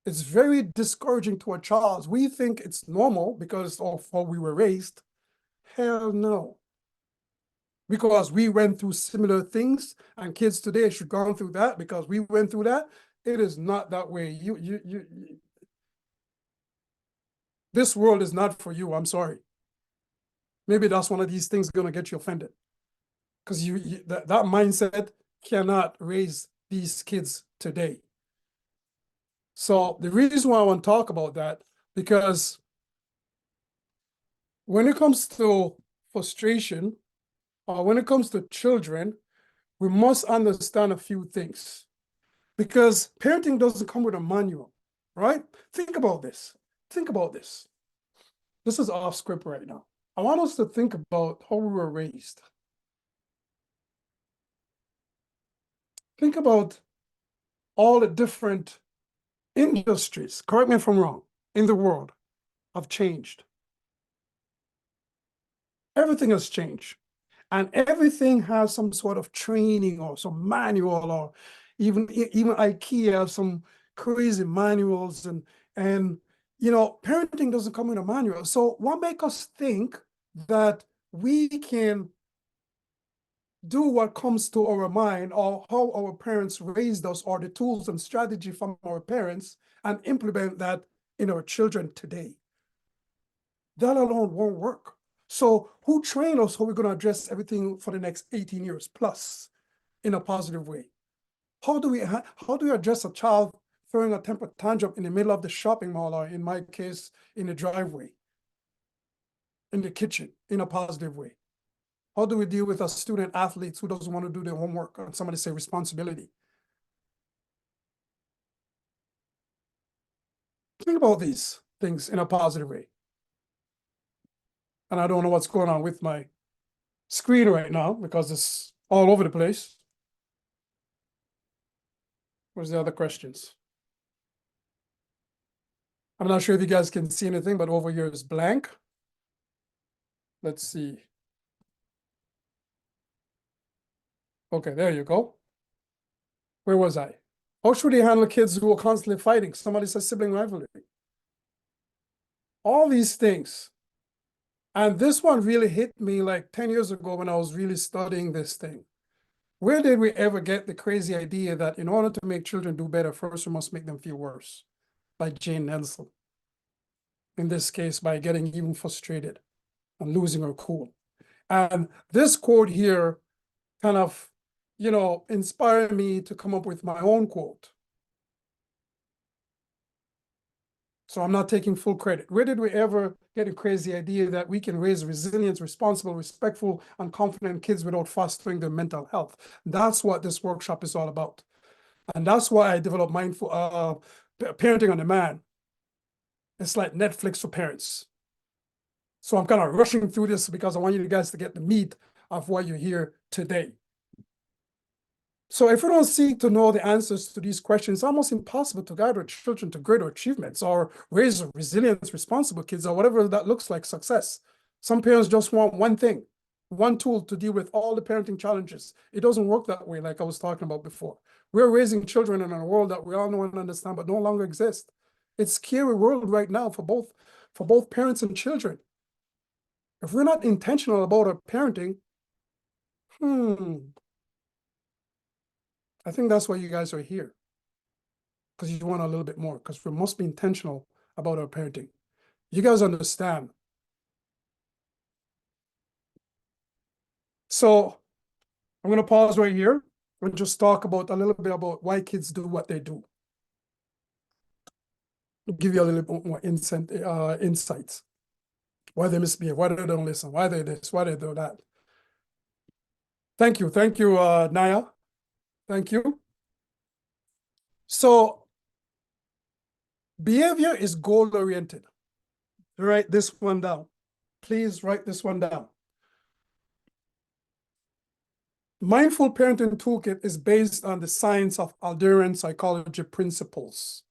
Speaker 1: It's very discouraging to a child. We think it's normal because of how we were raised. Hell no. Because we went through similar things, and kids today should go through that because we went through that. It is not that way. This world is not for you. I'm sorry. Maybe that's one of these things going to get you offended, because that mindset cannot raise these kids today. So the reason why I want to talk about that, because when it comes to frustration, or when it comes to children, we must understand a few things, because parenting doesn't come with a manual, right? Think about this. Think about this. This is off script right now. I want us to think about how we were raised. Think about all the different industries, correct me if I'm wrong, in the world have changed. Everything has changed. And everything has some sort of training or some manual, or even IKEA have some crazy manuals, and parenting doesn't come with a manual. So what makes us think that we can do what comes to our mind, or how our parents raised us, or the tools and strategy from our parents, and implement that in our children today? That alone won't work. So who trained us how we're going to address everything for the next 18 years plus in a positive way? How do we address a child throwing a temper tantrum in the middle of the shopping mall, or in my case, in the driveway, in the kitchen, in a positive way? How do we deal with a student athlete who doesn't want to do their homework, and somebody say responsibility? Think about these things in a positive way. And I don't know what's going on with my screen right now because it's all over the place. Where's the other questions? I'm not sure if you guys can see anything, but over here is blank. Let's see. Okay, there you go. Where was I? How should you handle kids who are constantly fighting? Somebody says sibling rivalry. All these things. And this one really hit me like 10 years ago when I was really studying this thing. Where did we ever get the crazy idea that in order to make children do better, first we must make them feel worse? By Jane Nelson. In this case, by getting even frustrated and losing her cool. And this quote here kind of, inspired me to come up with my own quote. So I'm not taking full credit. Where did we ever get a crazy idea that we can raise resilient, responsible, respectful, and confident kids without fostering their mental health? That's what this workshop is all about. And that's why I developed mindful parenting on demand. It's like Netflix for parents. So I'm kind of rushing through this because I want you guys to get the meat of what you hear today. So if we don't seek to know the answers to these questions, it's almost impossible to guide our children to greater achievements or raise resilient, responsible kids, or whatever that looks like success. Some parents just want one thing, one tool to deal with all the parenting challenges. It doesn't work that way, like I was talking about before. We're raising children in a world that we all know and understand, but no longer exists. It's a scary world right now for both parents and children. If we're not intentional about our parenting, I think that's why you guys are here, because you want a little bit more, because we must be intentional about our parenting. You guys understand. So I'm going to pause right here and just talk about a little bit about why kids do what they do. I'll give you a little bit more insights. Why they misbehave, why they don't listen, why they this, why they do that. Thank you, Naya. Thank you. So behavior is goal-oriented. Write this one down. Please write this one down. Mindful Parenting Toolkit is based on the science of Alderian psychology principles.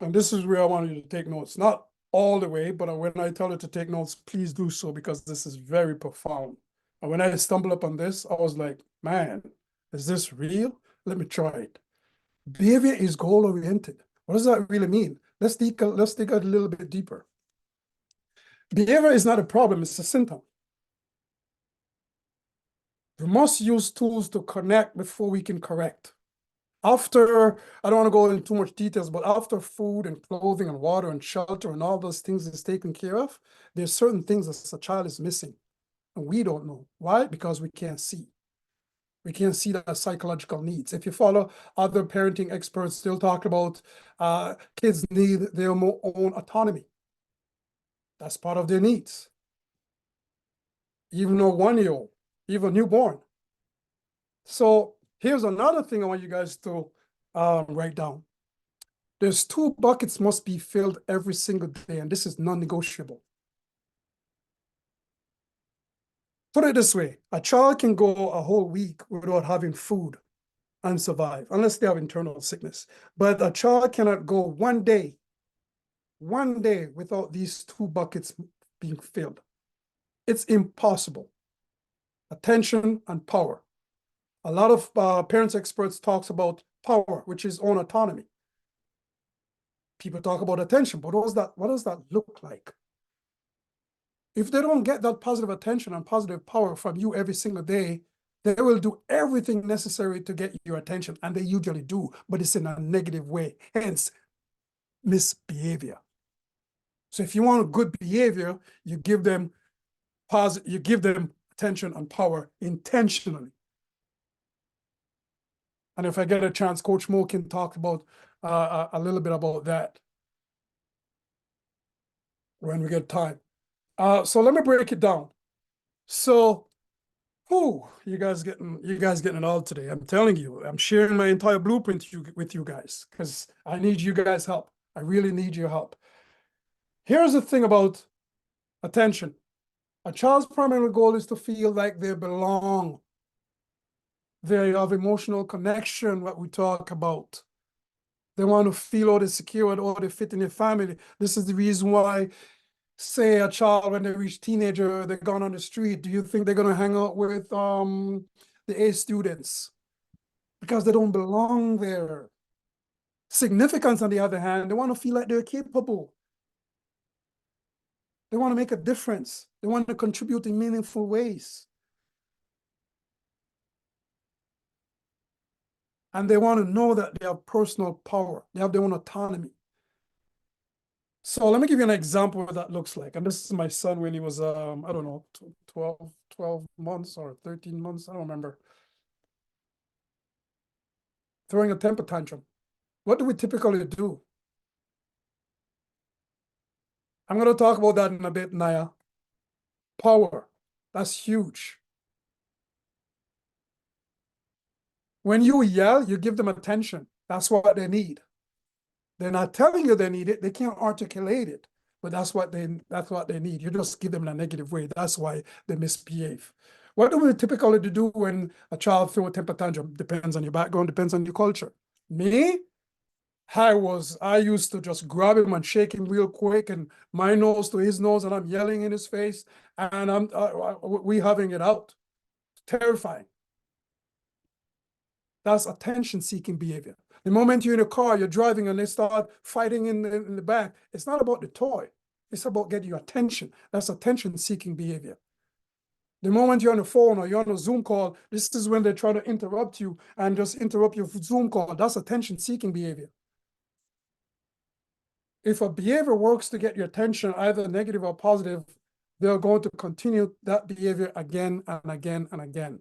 Speaker 1: And this is where I want you to take notes. Not all the way, but when I tell you to take notes, please do so, because this is very profound. And when I stumbled upon this, I was like, man, is this real? Let me try it. Behavior is goal-oriented. What does that really mean? Let's dig a little bit deeper. Behavior is not a problem, it's a symptom. We must use tools to connect before we can correct. After, I don't want to go into too much details, but after food and clothing and water and shelter and all those things is taken care of, there's certain things that a child is missing. And we don't know. Why? Because we can't see. We can't see the psychological needs. If you follow other parenting experts, they'll talk about kids need their own autonomy. That's part of their needs. Even a 1-year-old, even newborn. So here's another thing I want you guys to write down. There's 2 buckets must be filled every single day, and this is non-negotiable. Put it this way, a child can go a whole week without having food and survive, unless they have internal sickness. But a child cannot go one day without these 2 buckets being filled. It's impossible. Attention and power. A lot of parents experts talks about power, which is own autonomy. People talk about attention, but what does that look like? If they don't get that positive attention and positive power from you every single day, they will do everything necessary to get your attention, and they usually do, but it's in a negative way, hence misbehavior. So if you want good behavior, you give them attention and power intentionally. And if I get a chance, Coach Mo can talk about a little bit about that when we get time. So let me break it down. So, you guys getting it all today. I'm telling you, I'm sharing my entire blueprint with you guys, because I need you guys' help. I really need your help. Here's the thing about attention. A child's primary goal is to feel like they belong. They have emotional connection, what we talk about. They want to feel all they secure, all they fit in their family. This is the reason why, say, a child, when they reach teenager, they're gone on the street. Do you think they're going to hang out with the A students? Because they don't belong there. Significance, on the other hand, they want to feel like they're capable. They want to make a difference. They want to contribute in meaningful ways. And they want to know that they have personal power. They have their own autonomy. So let me give you an example of what that looks like. And this is my son when he was, I don't know, 12 months or 13 months. I don't remember. Throwing a temper tantrum. What do we typically do? I'm going to talk about that in a bit, Naya. Power. That's huge. When you yell, you give them attention. That's what they need. They're not telling you they need it. They can't articulate it, but that's what they need. You just give them in a negative way. That's why they misbehave. What do we typically do when a child throws a temper tantrum? Depends on your background, depends on your culture. Me, I used to just grab him and shake him real quick, and my nose to his nose, and I'm yelling in his face, and we having it out. Terrifying. That's attention-seeking behavior. The moment you're in a car, you're driving, and they start fighting in the back, it's not about the toy. It's about getting your attention. That's attention-seeking behavior. The moment you're on the phone or you're on a Zoom call, this is when they try to interrupt you and just interrupt your Zoom call. That's attention-seeking behavior. If a behavior works to get your attention, either negative or positive, they're going to continue that behavior again and again and again.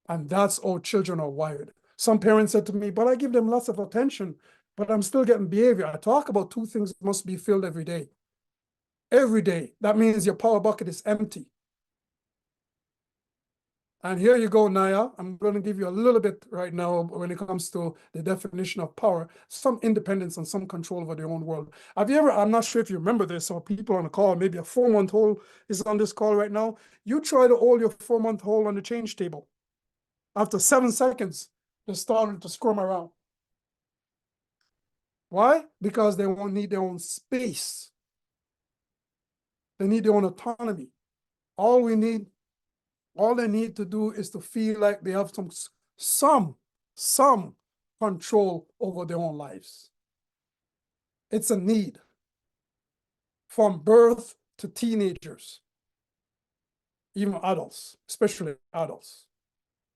Speaker 1: And that's how children are wired. Some parents said to me, but I give them lots of attention, but I'm still getting behavior. I talk about 2 things that must be filled every day. Every day. That means your power bucket is empty. And here you go, Naya. I'm going to give you a little bit right now when it comes to the definition of power, some independence and some control over their own world. Have you ever, I'm not sure if you remember this, or people on the call, maybe a 4-month-old is on this call right now. You try to hold your 4-month-old on the change table. After 7 seconds, they started to squirm around. Why? Because they won't need their own space. They need their own autonomy. All they need to do is to feel like they have some control over their own lives. It's a need from birth to teenagers, even adults, especially adults.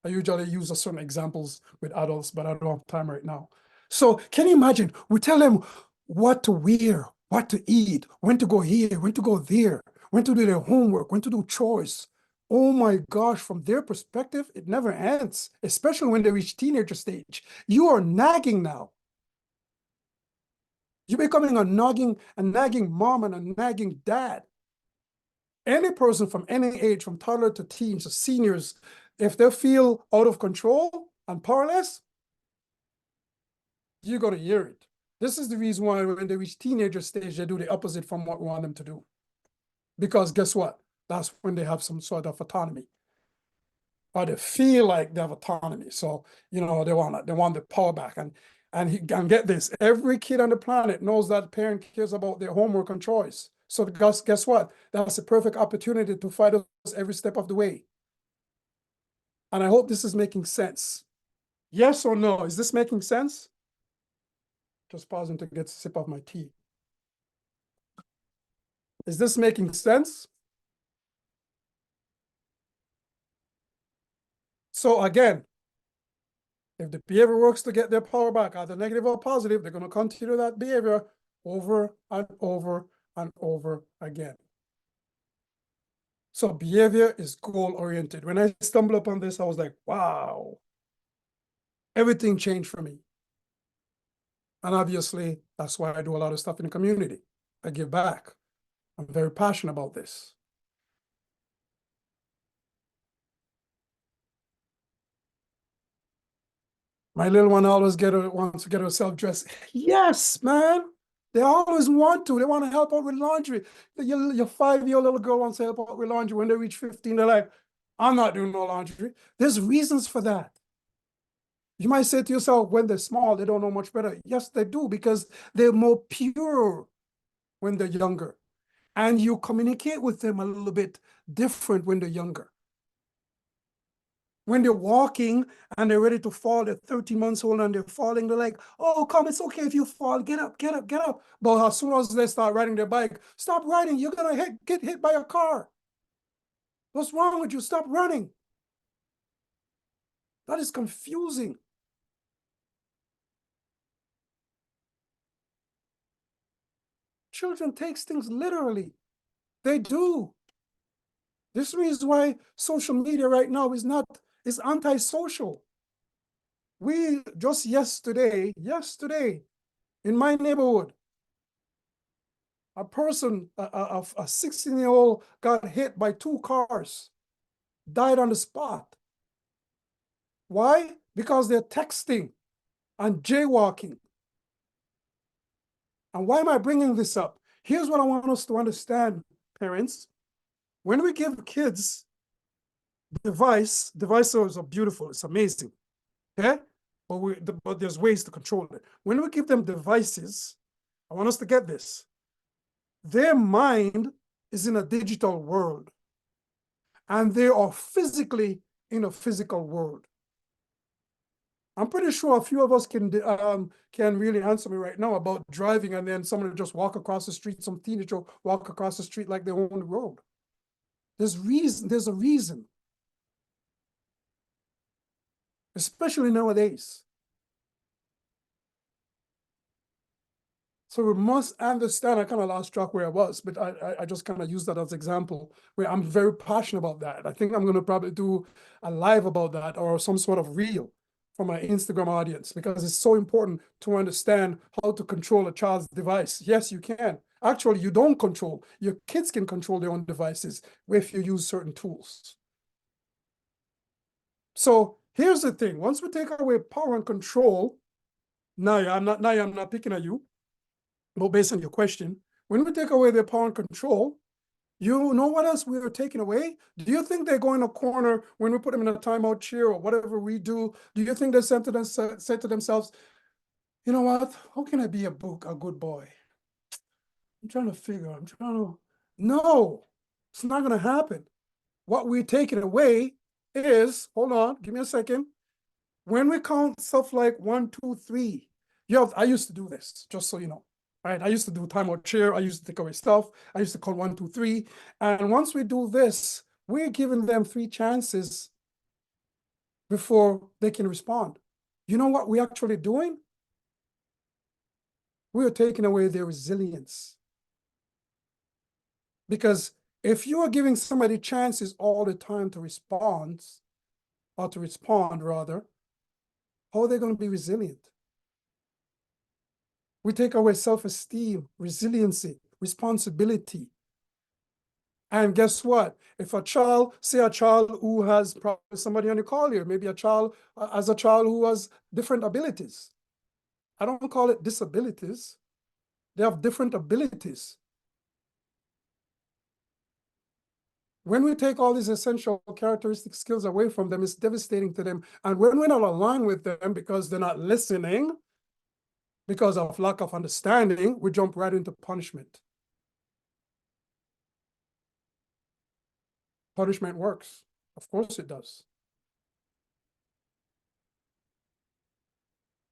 Speaker 1: I usually use certain examples with adults, but I don't have time right now. So can you imagine? We tell them what to wear, what to eat, when to go here, when to go there, when to do their homework, when to do chores. Oh my gosh, from their perspective, it never ends, especially when they reach teenager stage. You are nagging now. You're becoming a nagging mom and a nagging dad. Any person from any age, from toddler to teens to seniors, if they feel out of control and powerless, you're going to hear it. This is the reason why when they reach teenager stage, they do the opposite from what we want them to do. Because guess what? That's when they have some sort of autonomy. Or they feel like they have autonomy. So, you know, they want the power back. And get this, every kid on the planet knows that parent cares about their homework and choice. So guess what? That's a perfect opportunity to fight us every step of the way. And I hope this is making sense. Yes or no? Is this making sense? Just pausing to get a sip of my tea. Is this making sense? So again, if the behavior works to get their power back, either negative or positive, they're going to continue that behavior over and over and over again. So behavior is goal-oriented. When I stumbled upon this, I was like, wow, everything changed for me. And obviously, that's why I do a lot of stuff in the community. I give back. I'm very passionate about this. My little one always wants to get herself dressed. Yes, man. They always want to. They want to help out with laundry. Your 5-year-old little girl wants to help out with laundry. When they reach 15, they're like, I'm not doing no laundry. There's reasons for that. You might say to yourself, when they're small, they don't know much better. Yes, they do, because they're more pure when they're younger. And you communicate with them a little bit different when they're younger. When they're walking and they're ready to fall, they're 13 months old and they're falling, they're like, oh, come, it's okay if you fall, get up, get up, get up. But as soon as they start riding their bike, stop riding, you're gonna get hit by a car. What's wrong with you? Stop running. That is confusing. Children takes things literally. They do. This is why social media right now is antisocial. We just yesterday, in my neighborhood, a person, a 16-year-old got hit by 2 cars, died on the spot. Why? Because they're texting and jaywalking. And why am I bringing this up? Here's what I want us to understand, parents. When we give kids devices are beautiful, it's amazing, okay? But there's ways to control it. When we give them devices, I want us to get this. Their mind is in a digital world, and they are physically in a physical world. I'm pretty sure a few of us can really answer me right now about driving, and then someone will just walk across the street, some teenager walk across the street like they own the road. There's a reason. Especially nowadays. So we must understand, I kind of lost track where I was, but I just kind of use that as an example where I'm very passionate about that. I think I'm going to probably do a live about that or some sort of reel for my Instagram audience, because it's so important to understand how to control a child's device. Yes, you can. Actually, you don't control. Your kids can control their own devices if you use certain tools. So here's the thing. Once we take away power and control, I'm not picking at you, but based on your question, when we take away their power and control, you know what else we are taking away? Do you think they go in a corner when we put them in a timeout chair or whatever we do? Do you think they say to themselves, you know what? How can I be a good boy? I'm trying to. No, it's not going to happen. What we're taking away is, hold on, give me a second. When we count stuff like 1, 2, 3, I used to do this, just so you know. Right? I used to do timeout chair. I used to take away stuff. I used to call 1, 2, 3. And once we do this, we're giving them 3 chances before they can respond. You know what we're actually doing? We are taking away their resilience. Because if you are giving somebody chances all the time to respond, or to respond rather, how are they going to be resilient? We take away self-esteem, resiliency, responsibility. And guess what? If a child, say a child who has probably somebody on the call here, maybe a child who has different abilities. I don't call it disabilities. They have different abilities. When we take all these essential characteristic skills away from them, it's devastating to them. And when we're not aligned with them because they're not listening, because of lack of understanding, we jump right into punishment. Punishment works. Of course it does.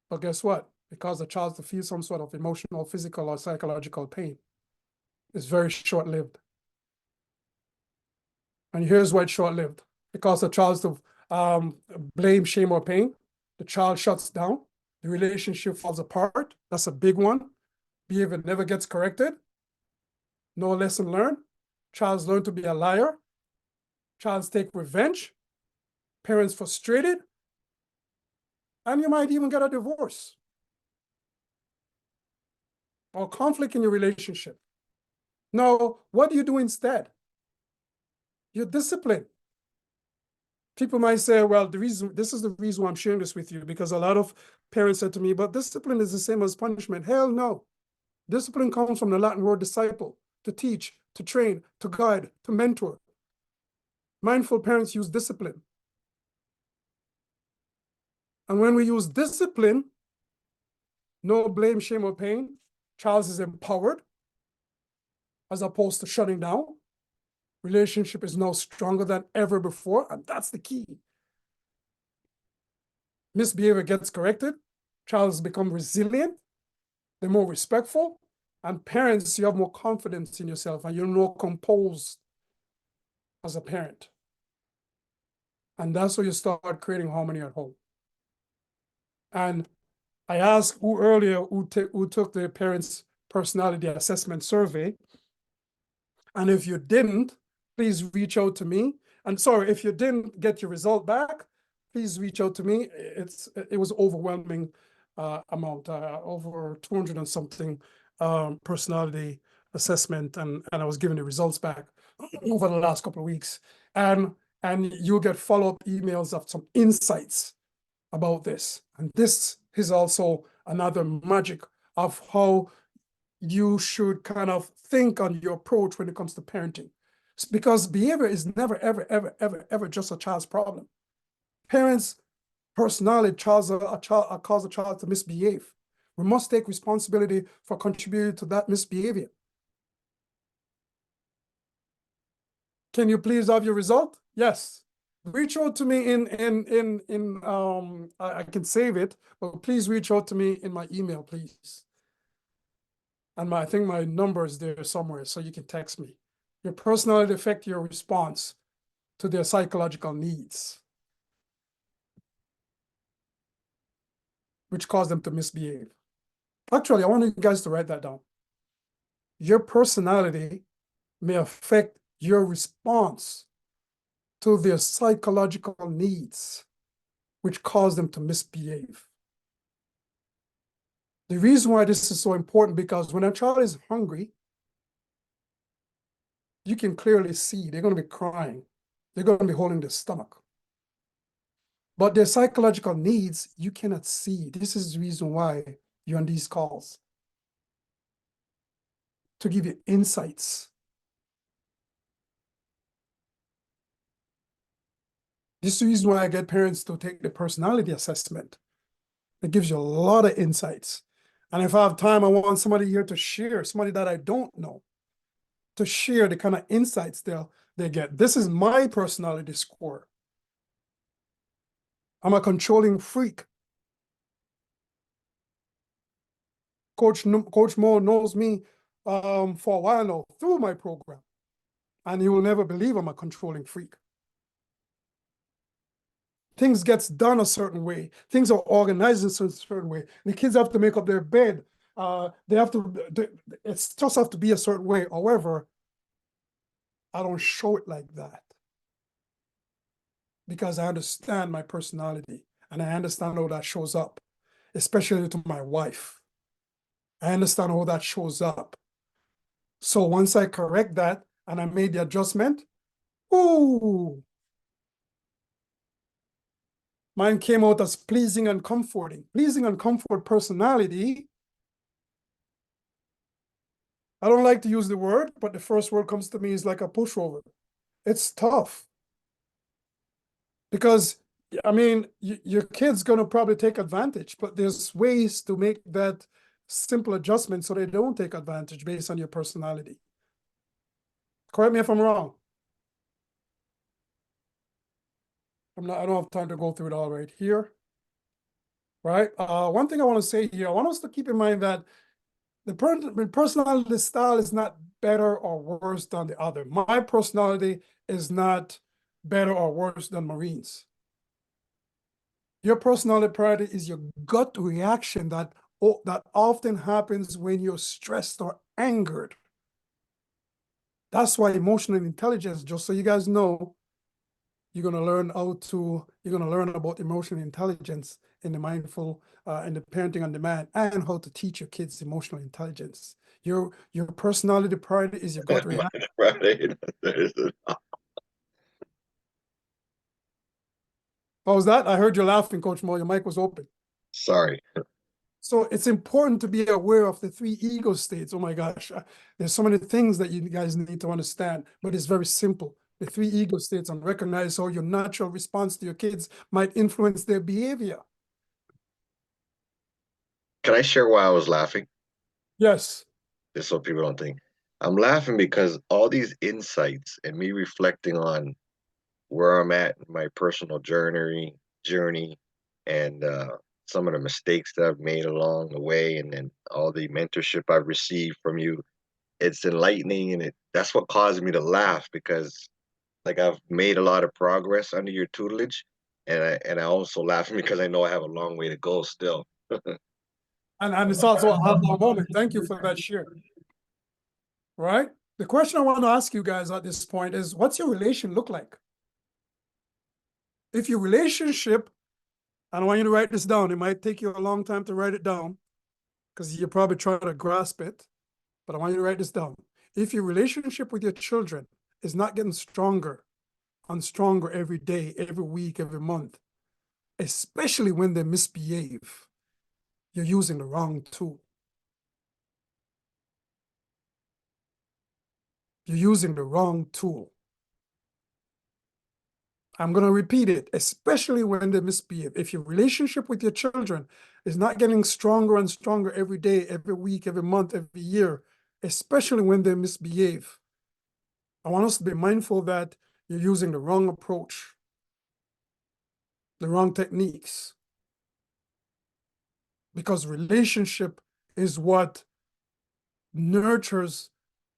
Speaker 1: But guess what? Because the child to feel some sort of emotional, physical, or psychological pain, it's very short-lived. And here's why it's short-lived. Because the child's to blame, shame, or pain, the child shuts down, the relationship falls apart. That's a big one. Behavior never gets corrected. No lesson learned. Child's learn to be a liar. Child's take revenge. Parents frustrated. And you might even get a divorce or conflict in your relationship. Now, what do you do instead? You discipline. People might say, well, this is the reason why I'm sharing this with you, because a lot of parents said to me, but discipline is the same as punishment. Hell no. Discipline comes from the Latin word disciple, to teach, to train, to guide, to mentor. Mindful parents use discipline. And when we use discipline, no blame, shame, or pain, child is empowered as opposed to shutting down. Relationship is now stronger than ever before, and that's the key. Misbehavior gets corrected, child has become resilient, they're more respectful, and parents, you have more confidence in yourself and you're more composed as a parent. And that's where you start creating harmony at home. And I asked who took the parents' personality assessment survey. And if you didn't, please reach out to me. And sorry, if you didn't get your result back, please reach out to me. It was overwhelming amount, over 200 and something personality assessment, and I was given the results back over the last couple of weeks. And you'll get follow-up emails of some insights about this. And this is also another magic of how you should kind of think on your approach when it comes to parenting. Because behavior is never, ever, ever, ever, ever just a child's problem. Parents' personality cause a child to misbehave. We must take responsibility for contributing to that misbehavior. Can you please have your result? Yes. Reach out to me I can save it, but please reach out to me in my email, please. And I think my number is there somewhere, so you can text me. Your personality affects your response to their psychological needs, which cause them to misbehave. Actually, I want you guys to write that down. Your personality may affect your response to their psychological needs, which cause them to misbehave. The reason why this is so important, because when a child is hungry, you can clearly see they're going to be crying. They're going to be holding their stomach. But their psychological needs, you cannot see. This is the reason why you're on these calls. To give you insights. This is the reason why I get parents to take the personality assessment. It gives you a lot of insights. And if I have time, I want somebody here to share, somebody that I don't know, to share the kind of insights they get. This is my personality score. I'm a controlling freak. Coach Mo knows me for a while now through my program. And he will never believe I'm a controlling freak. Things gets done a certain way. Things are organized in a certain way. The kids have to make up their bed. It's just have to be a certain way. However, I don't show it like that. Because I understand my personality and I understand how that shows up, especially to my wife. I understand how that shows up. So once I correct that and I made the adjustment, ooh, mine came out as pleasing and comforting. Pleasing and comfort personality. I don't like to use the word, but the first word comes to me is like a pushover. It's tough. Because, I mean, your kid's going to probably take advantage, but there's ways to make that simple adjustment so they don't take advantage based on your personality. Correct me if I'm wrong. I don't have time to go through it all right here. Right? One thing I want to say here, I want us to keep in mind that the personality style is not better or worse than the other. My personality is not better or worse than Marine's. Your personality priority is your gut reaction that often happens when you're stressed or angered. That's why emotional intelligence, just so you guys know, you're going to learn about emotional intelligence in the mindful, in the parenting on demand, and how to teach your kids emotional intelligence. Your personality priority is your gut reaction. What was that? I heard you laughing, Coach Mo. Your mic was open.
Speaker 3: Sorry.
Speaker 1: So it's important to be aware of the 3 ego states. Oh my gosh, there's so many things that you guys need to understand, but it's very simple. The 3 ego states, and recognize how your natural response to your kids might influence their behavior.
Speaker 3: Can I share why I was laughing?
Speaker 1: Yes.
Speaker 3: Just so people don't think. I'm laughing because all these insights and me reflecting on where I'm at in my personal journey, and some of the mistakes that I've made along the way, and then all the mentorship I've received from you. It's enlightening, and that's what caused me to laugh, because like I've made a lot of progress under your tutelage, and I also laughing because I know I have a long way to go still.
Speaker 1: And it's also a aha moment. Thank you for that share. Right? The question I want to ask you guys at this point is, what's your relation look like? If your relationship, and I want you to write this down. It might take you a long time to write it down because you're probably trying to grasp it, but I want you to write this down. If your relationship with your children is not getting stronger and stronger every day, every week, every month, especially when they misbehave, you're using the wrong tool. You're using the wrong tool. I'm going to repeat it, especially when they misbehave. If your relationship with your children is not getting stronger and stronger every day, every week, every month, every year, especially when they misbehave, I want us to be mindful that you're using the wrong approach, the wrong techniques. Because relationship is what nurtures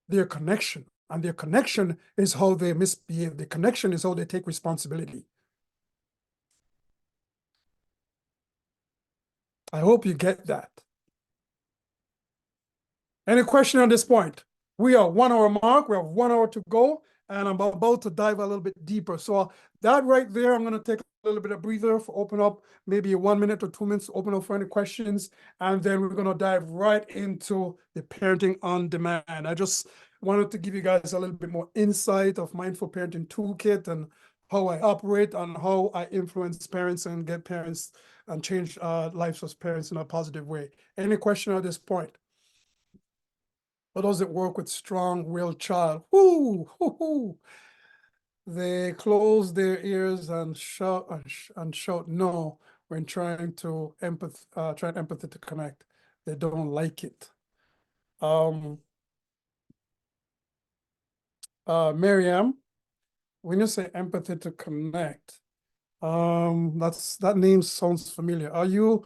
Speaker 1: their connection. And their connection is how they misbehave. The connection is how they take responsibility. I hope you get that. Any question on this point? We are 1 hour mark. We have 1 hour to go, and I'm about to dive a little bit deeper. So that right there, I'm going to take a little bit of breather for open up, maybe 1 minute or 2 minutes to open up for any questions. And then we're going to dive right into the parenting on demand. I just wanted to give you guys a little bit more insight of Mindful Parenting Toolkit and how I operate and how I influence parents and get parents and change lives of parents in a positive way. Any question at this point? How does it work with strong-willed child? Whoo, hoo, hoo. They close their ears and shout and shout no when trying to try empathy to connect. They don't like it. Miriam, when you say empathy to connect, that name sounds familiar. Are you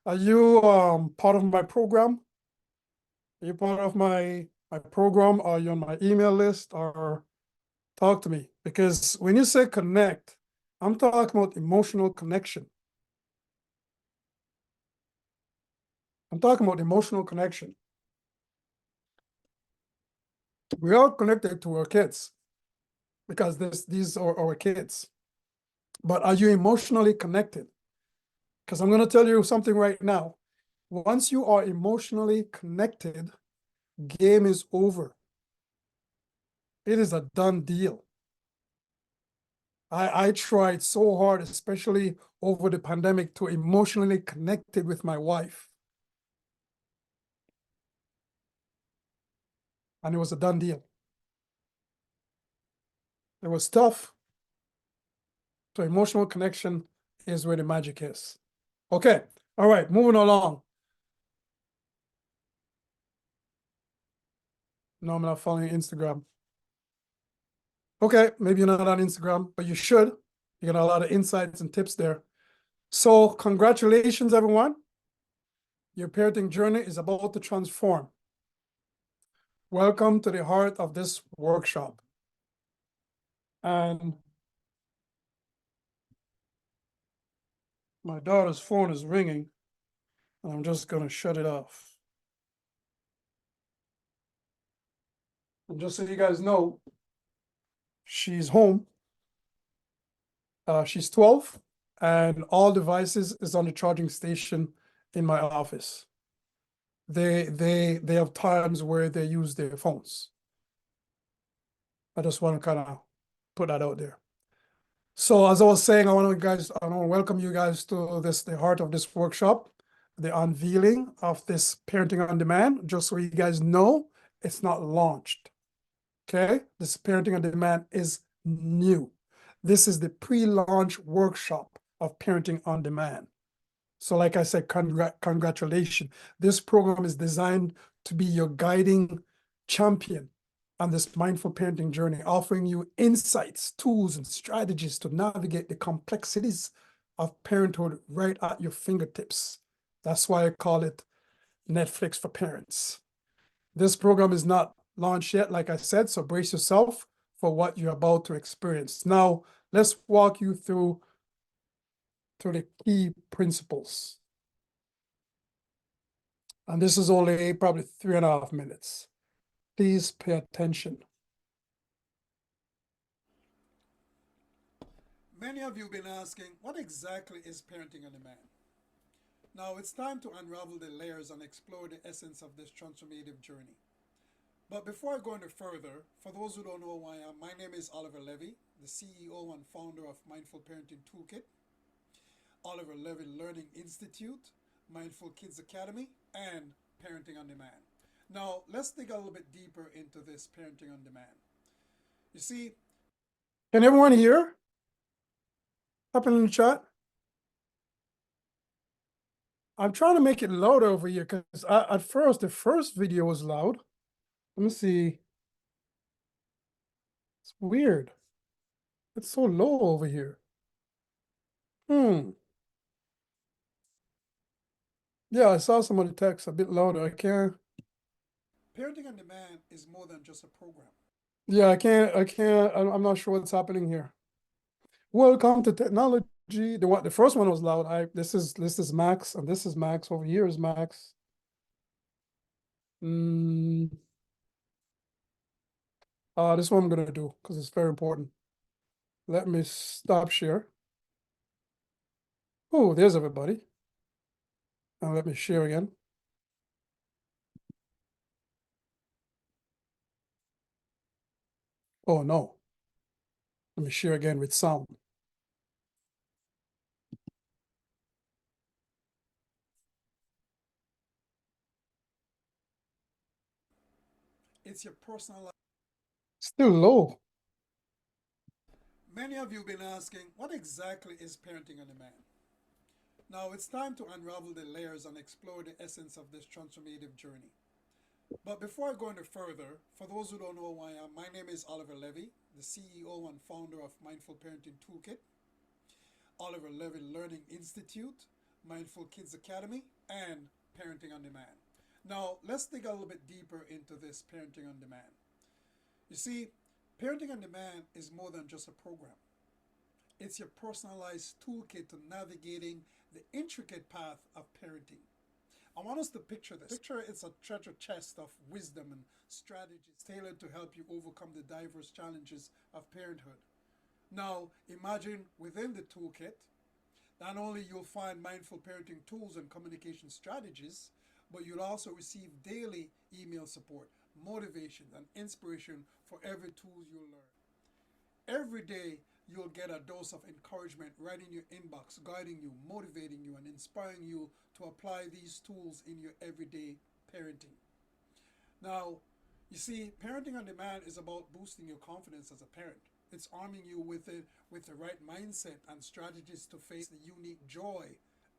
Speaker 1: part of my program? Are you part of my program? Are you on my email list? Or talk to me? Because when you say connect, I'm talking about emotional connection. I'm talking about emotional connection. We are connected to our kids because these are our kids. But are you emotionally connected? Because I'm going to tell you something right now. Once you are emotionally connected, game is over. It is a done deal. I tried so hard, especially over the pandemic, to emotionally connect with my wife. And it was a done deal. It was tough. So emotional connection is where the magic is. Okay. All right. Moving along. No, I'm not following Instagram. Okay. Maybe you're not on Instagram, but you should. You got a lot of insights and tips there. So congratulations, everyone. Your parenting journey is about to transform. Welcome to the heart of this workshop. And my daughter's phone is ringing, and I'm just going to shut it off. And just so you guys know, she's home. She's 12, and all devices is on the charging station in my office. They have times where they use their phones. I just want to kind of put that out there. So as I was saying, I want to welcome you guys to the heart of this workshop, the unveiling of this Parenting on Demand. Just so you guys know, it's not launched. Okay, this Parenting on Demand is new. This is the pre-launch workshop of Parenting on Demand. So like I said, congratulations. This program is designed to be your guiding champion on this mindful parenting journey, offering you insights, tools, and strategies to navigate the complexities of parenthood right at your fingertips. That's why I call it Netflix for parents. This program is not launched yet, like I said, so brace yourself for what you're about to experience. Now, let's walk you through the key principles. And this is only probably 3.5 minutes. Please pay attention. Many of you have been asking, what exactly is Parenting on Demand? Now it's time to unravel the layers and explore the essence of this transformative journey. But before I go any further, for those who don't know who I am, my name is Oliver Levy, the CEO and founder of Mindful Parenting Toolkit, Oliver Levy Learning Institute, Mindful Kids Academy, and Parenting on Demand. Now, let's dig a little bit deeper into this Parenting on Demand. You see, can everyone hear? Up in the chat? I'm trying to make it louder over here because at first, the first video was loud. Let me see. It's weird. It's so low over here. Yeah, I saw somebody text a bit louder. I can't. Parenting on Demand is more than just a program. Yeah, I can't. I'm not sure what's happening here. Welcome to technology. The first one was loud. This is Max, and this is Max. Over here is Max. This one I'm gonna do because it's very important. Let me stop share. Oh, there's everybody. Now let me share again. Oh no. Let me share again with sound.
Speaker 4: It's your personal life.
Speaker 1: Still low.
Speaker 4: Many of you have been asking, what exactly is parenting on demand? Now it's time to unravel the layers and explore the essence of this transformative journey. But before I go any further, for those who don't know who I am, my name is Oliver Levy, the CEO and founder of Mindful Parenting Toolkit, Oliver Levy Learning Institute, Mindful Kids Academy, and Parenting on Demand. Now, let's dig a little bit deeper into this Parenting on Demand. You see, Parenting on Demand is more than just a program. It's your personalized toolkit to navigating the intricate path of parenting. I want us to picture this. Picture it's a treasure chest of wisdom and strategies tailored to help you overcome the diverse challenges of parenthood. Now, imagine within the toolkit, not only you'll find mindful parenting tools and communication strategies, but you'll also receive daily email support, motivation, and inspiration for every tool you'll learn. Every day, you'll get a dose of encouragement right in your inbox, guiding you, motivating you, and inspiring you to apply these tools in your everyday parenting. Now, you see, Parenting on Demand is about boosting your confidence as a parent. It's arming you with the right mindset and strategies to face the unique joy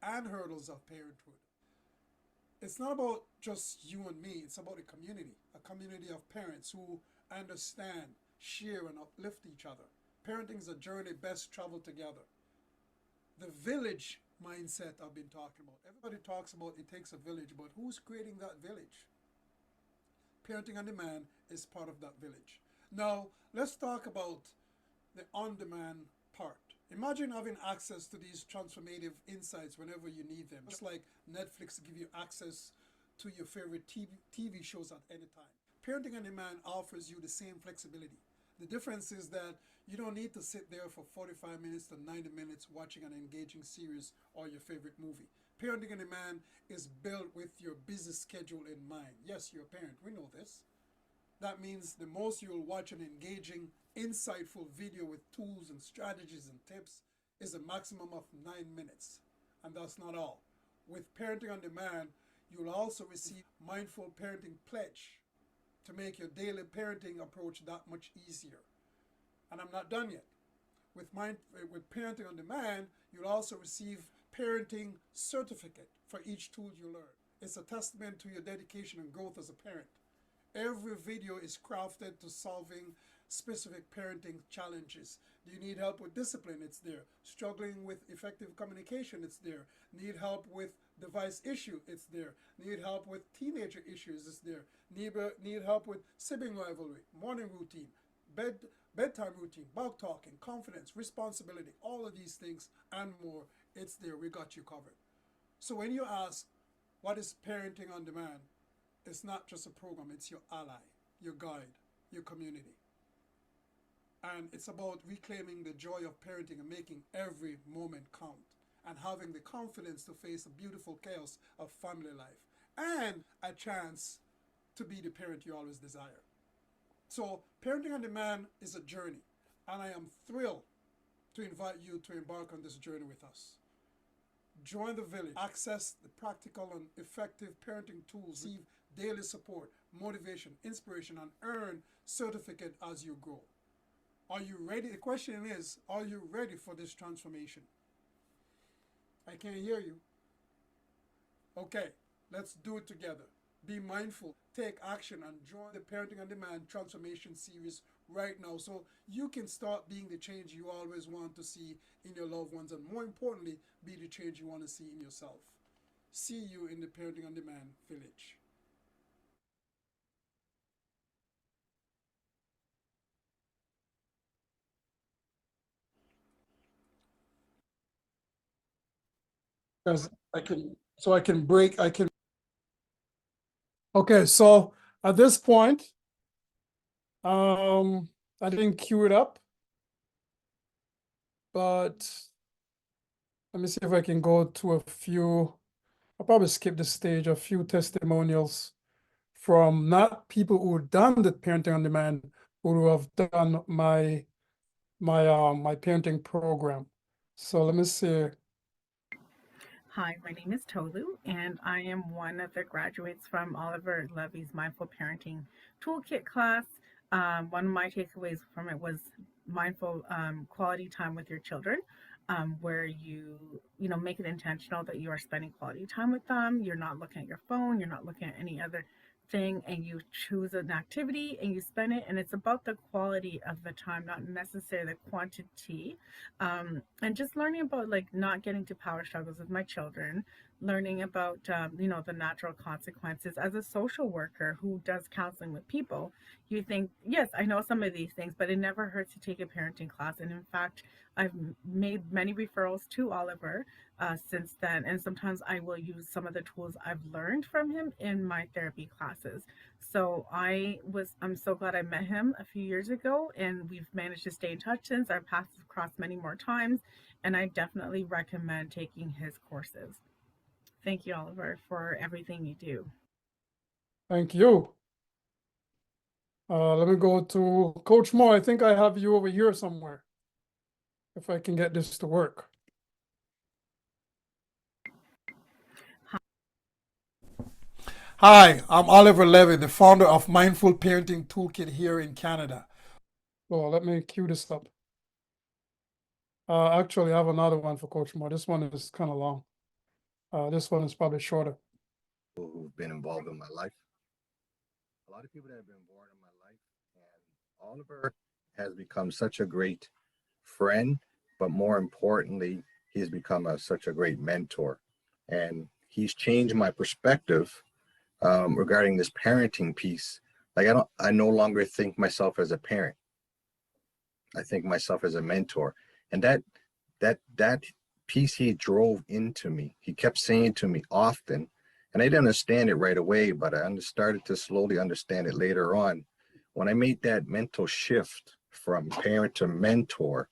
Speaker 4: and hurdles of parenthood. It's not about just you and me, it's about a community of parents who understand, share, and uplift each other. Parenting is a journey best traveled together. The village mindset I've been talking about. Everybody talks about it takes a village, but who's creating that village? Parenting on Demand is part of that village. Now, let's talk about the on-demand part. Imagine having access to these transformative insights whenever you need them. Just like Netflix give you access to your favorite TV shows at any time. Parenting on Demand offers you the same flexibility. The difference is that you don't need to sit there for 45 minutes to 90 minutes watching an engaging series or your favorite movie. Parenting on Demand is built with your busy schedule in mind. Yes, you're a parent, we know this. That means the most you'll watch an engaging, insightful video with tools and strategies and tips is a maximum of 9 minutes. And that's not all. With Parenting on Demand, you'll also receive Mindful Parenting Pledge to make your daily parenting approach that much easier. And I'm not done yet. With Parenting on Demand, you'll also receive Parenting Certificate for each tool you learn. It's a testament to your dedication and growth as a parent. Every video is crafted to solving specific parenting challenges. Do you need help with discipline? It's there. Struggling with effective communication? It's there. Need help with device issue? It's there. Need help with teenager issues? It's there. Need help with sibling rivalry, morning routine, bedtime routine, about talking, confidence, responsibility, all of these things and more. It's there. We got you covered. So when you ask, what is Parenting on Demand? It's not just a program, it's your ally, your guide, your community. And it's about reclaiming the joy of parenting and making every moment count and having the confidence to face the beautiful chaos of family life and a chance to be the parent you always desire. So Parenting on Demand is a journey, and I am thrilled to invite you to embark on this journey with us. Join the village, access the practical and effective parenting tools, receive daily support, motivation, inspiration, and earn certificate as you grow. Are you ready? The question is, are you ready for this transformation? I can't hear you. Okay, let's do it together. Be mindful, take action, and join the Parenting on Demand Transformation Series right now so you can start being the change you always want to see in your loved ones, and more importantly, be the change you want to see in yourself. See you in the Parenting on Demand Village.
Speaker 1: Because I can break. Okay, so at this point, I didn't queue it up, but let me see if I can go to a few. I'll probably skip the stage, a few testimonials from not people who have done the Parenting on Demand, but who have done my my parenting program. So let me see.
Speaker 5: Hi, my name is Tolu, and I am one of the graduates from Oliver Levy's Mindful Parenting Toolkit class. One of my takeaways from it was mindful quality time with your children, where you make it intentional that you are spending quality time with them. You're not looking at your phone, you're not looking at any other thing, and you choose an activity and you spend it, and it's about the quality of the time, not necessarily the quantity. And just learning about like not getting to power struggles with my children, learning about the natural consequences. As a social worker who does counseling with people, you think, yes, I know some of these things, but it never hurts to take a parenting class. And in fact, I've made many referrals to Oliver since then, and sometimes I will use some of the tools I've learned from him in my therapy classes. So I'm so glad I met him a few years ago, and we've managed to stay in touch since. Our paths have crossed many more times, and I definitely recommend taking his courses. Thank you, Oliver, for everything you do.
Speaker 1: Thank you. Let me go to Coach Mo. I think I have you over here somewhere. If I can get this to work. Hi, I'm Oliver Levy, the founder of Mindful Parenting Toolkit here in Canada. So let me cue this up. Actually, I have another one for Coach Mo. This one is kind of long. This one is probably shorter.
Speaker 6: People who've been involved in my life. A lot of people that have been involved in my life, and Oliver has become such a great friend, but more importantly, he's become such a great mentor, and he's changed my perspective regarding this parenting piece. Like I no longer think myself as a parent. I think myself as a mentor, and that piece he drove into me. He kept saying to me often, and I didn't understand it right away, but I started to slowly understand it later on. When I made that mental shift from parent to mentor,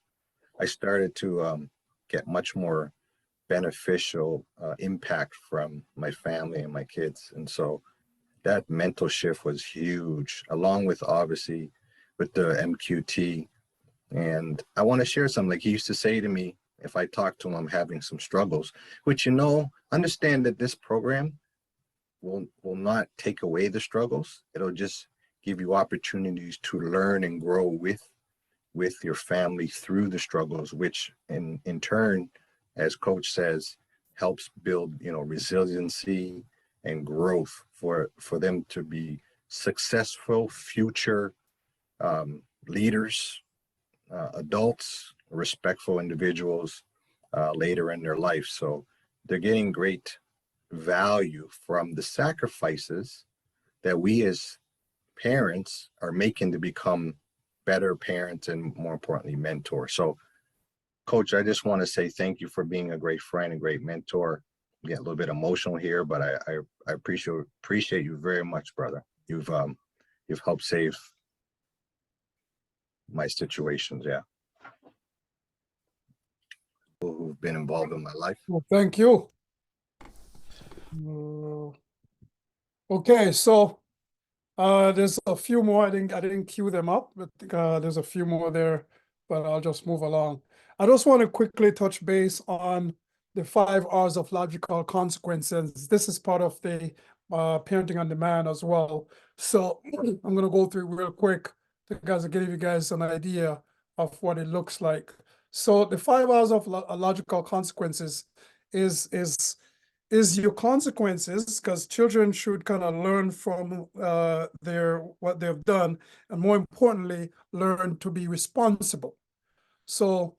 Speaker 6: I started to get much more beneficial impact from my family and my kids. And so that mental shift was huge, along with obviously with the MQT. And I want to share something. Like he used to say to me, if I talk to him, I'm having some struggles, which, understand that this program will not take away the struggles. It'll just give you opportunities to learn and grow with your family through the struggles, which in turn, as Coach says, helps build, resiliency and growth for them to be successful future leaders, adults, respectful individuals later in their life. So they're getting great value from the sacrifices that we as parents are making to become better parents and, more importantly, mentors. So, Coach, I just want to say thank you for being a great friend and great mentor. I get a little bit emotional here, but I appreciate you very much, brother. You've helped save my situations. Yeah. People who've been involved in my life.
Speaker 1: Well, thank you. Okay, so there's a few more. I didn't queue them up, but there's a few more there, but I'll just move along. I just want to quickly touch base on the 5 R's of logical consequences. This is part of the parenting on demand as well. So I'm gonna go through real quick to give you guys an idea of what it looks like. So the 5 R's of logical consequences is your consequences, because children should kind of learn from what they've done, and more importantly, learn to be responsible. So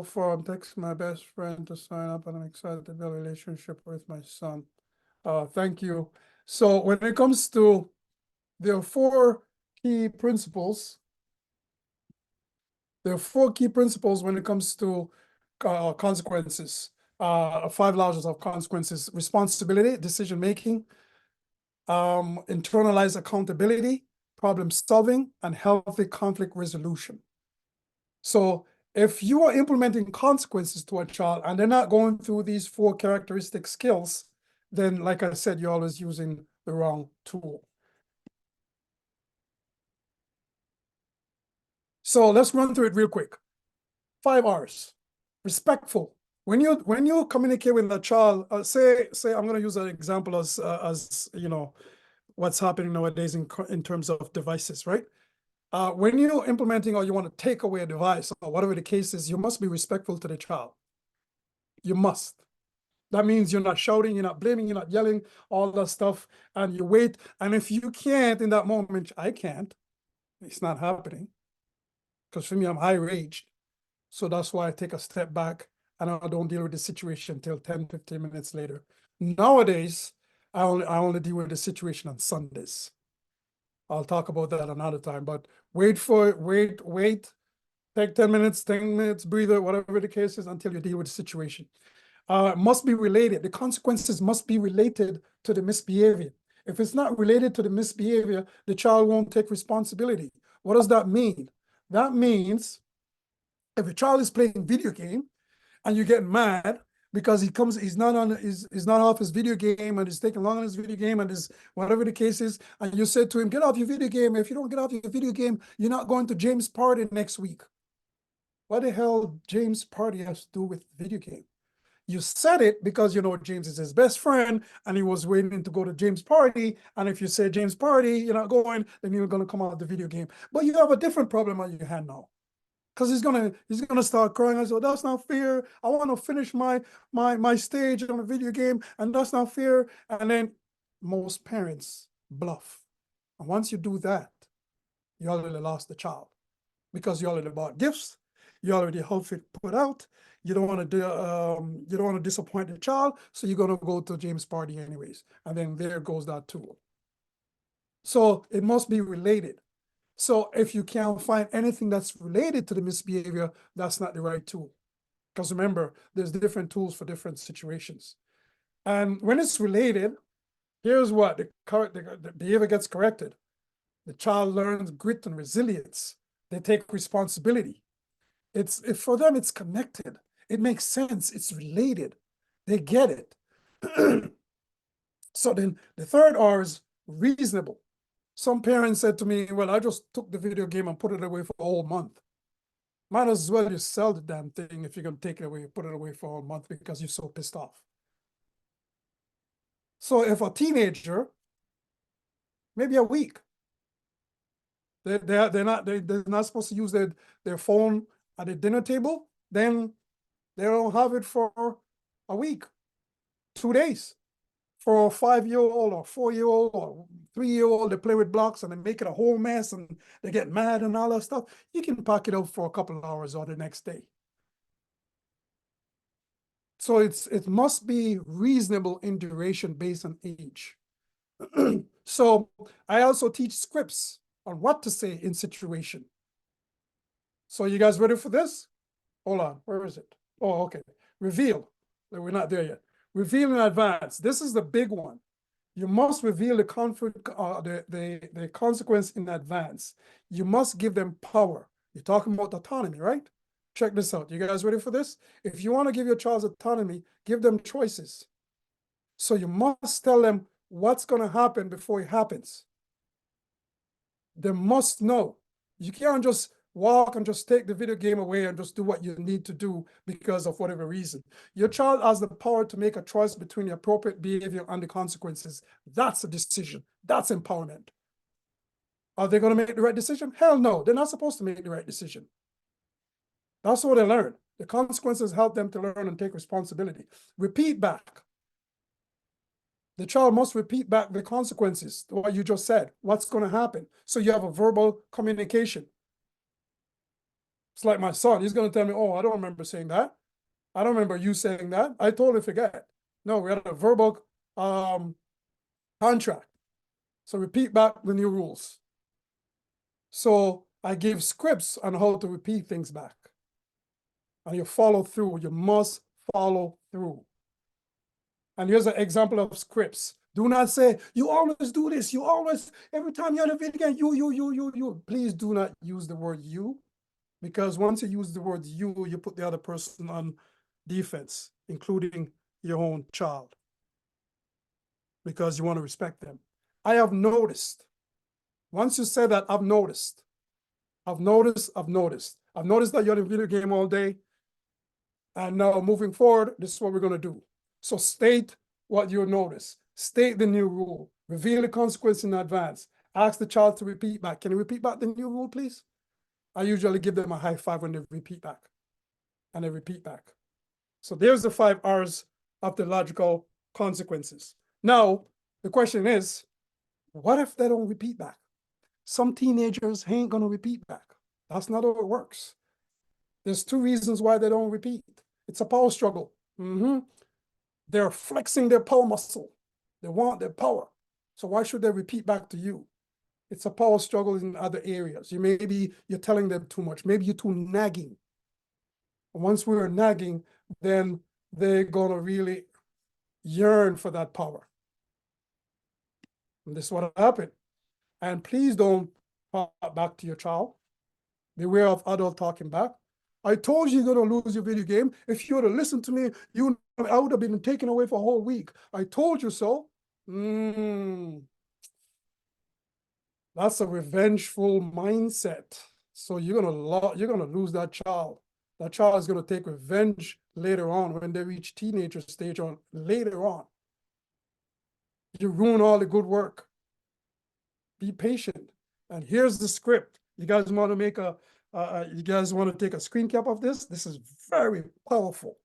Speaker 1: far, I'm texting my best friend to sign up, and I'm excited to build a relationship with my son. Thank you. So when it comes to, there are 4 key principles. There are 4 key principles when it comes to consequences. 5 laws of consequences: responsibility, decision-making, internalized accountability, problem solving, and healthy conflict resolution. So if you are implementing consequences to a child and they're not going through these 4 characteristic skills, then like I said, you're always using the wrong tool. So let's run through it real quick. 5 R's. Respectful. When you communicate with a child, say I'm going to use an example as you know what's happening nowadays in terms of devices, right? When you're implementing or you want to take away a device or whatever the case is, you must be respectful to the child. You must. That means you're not shouting, you're not blaming, you're not yelling, all that stuff, and you wait. And if you can't in that moment, I can't. It's not happening. Because for me, I'm high raged. So that's why I take a step back and I don't deal with the situation until 10, 15 minutes later. Nowadays, I only deal with the situation on Sundays. I'll talk about that another time, but wait, take 10 minutes, breather, whatever the case is, until you deal with the situation. Must be related. The consequences must be related to the misbehavior. If it's not related to the misbehavior, the child won't take responsibility. What does that mean? That means if a child is playing video game and you get mad because he's not off his video game and he's taking long on his video game and is whatever the case is, and you said to him, get off your video game. If you don't get off your video game, you're not going to James' party next week. What the hell James' party has to do with video game? You said it because you know James is his best friend and he was waiting to go to James' party. And if you say James' party, you're not going, then you're going to come out of the video game. But you have a different problem on your hand now. Because he's gonna start crying. I said, that's not fair. I want to finish my stage on a video game, and that's not fair. And then most parents bluff. And once you do that, you already lost the child. Because you already bought gifts, you already outfit put out, you don't want to disappoint the child, so you're gonna go to James' party anyways. And then there goes that tool. So it must be related. So if you can't find anything that's related to the misbehavior, that's not the right tool. Because remember, there's different tools for different situations. And when it's related, here's what the behavior gets corrected. The child learns grit and resilience. They take responsibility. For them, it's connected. It makes sense. It's related. They get it. So then the third R is reasonable. Some parents said to me, well, I just took the video game and put it away for a whole month. Might as well just sell the damn thing if you're going to take it away, put it away for a whole month because you're so pissed off. So if a teenager, maybe a week, they're not supposed to use their phone at the dinner table, then they don't have it for a week, 2 days. For a 5-year-old or 4-year-old or 3-year-old, they play with blocks and they make it a whole mess and they get mad and all that stuff. You can pack it up for a couple of hours or the next day. So it must be reasonable in duration based on age. So I also teach scripts on what to say in situation. So you guys ready for this? Hold on, where is it? Oh, okay. Reveal. We're not there yet. Reveal in advance. This is the big one. You must reveal the consequence in advance. You must give them power. You're talking about autonomy, right? Check this out. You guys ready for this? If you want to give your child autonomy, give them choices. So you must tell them what's going to happen before it happens. They must know. You can't just walk and just take the video game away and just do what you need to do because of whatever reason. Your child has the power to make a choice between the appropriate behavior and the consequences. That's a decision. That's empowerment. Are they going to make the right decision? Hell no. They're not supposed to make the right decision. That's what they learn. The consequences help them to learn and take responsibility. Repeat back. The child must repeat back the consequences, what you just said, what's going to happen. So you have a verbal communication. It's like my son, he's going to tell me, oh, I don't remember saying that. I don't remember you saying that. I totally forget. No, we had a verbal contract. So repeat back the new rules. So I give scripts on how to repeat things back. And you follow through. You must follow through. And here's an example of scripts. Do not say, you always do this. You always, every time you're on a video game, you. Please do not use the word you. Because once you use the word you put the other person on defense, including your own child. Because you want to respect them. I have noticed, once you say that, I've noticed I've noticed that you're in a video game all day. And now moving forward, this is what we're going to do. So state what you notice. State the new rule. Reveal the consequence in advance. Ask the child to repeat back. Can you repeat back the new rule, please? I usually give them a high five when they repeat back. And they repeat back. So there's the 5 R's of the logical consequences. Now, the question is, what if they don't repeat back? Some teenagers ain't going to repeat back. That's not how it works. There's 2 reasons why they don't repeat. It's a power struggle. They're flexing their power muscle. They want their power. So why should they repeat back to you? It's a power struggle in other areas. Maybe you're telling them too much. Maybe you're too nagging. Once we're nagging, then they're going to really yearn for that power. And this is what happened. And please don't talk back to your child. Beware of adult talking back. I told you you're going to lose your video game. If you would have listened to me, I would have been taken away for a whole week. I told you so. That's a revengeful mindset. So you're gonna lose that child. That child is going to take revenge later on when they reach teenager stage or later on. You ruin all the good work. Be patient. And here's the script. You guys want to make you guys want to take a screen cap of this? This is very powerful.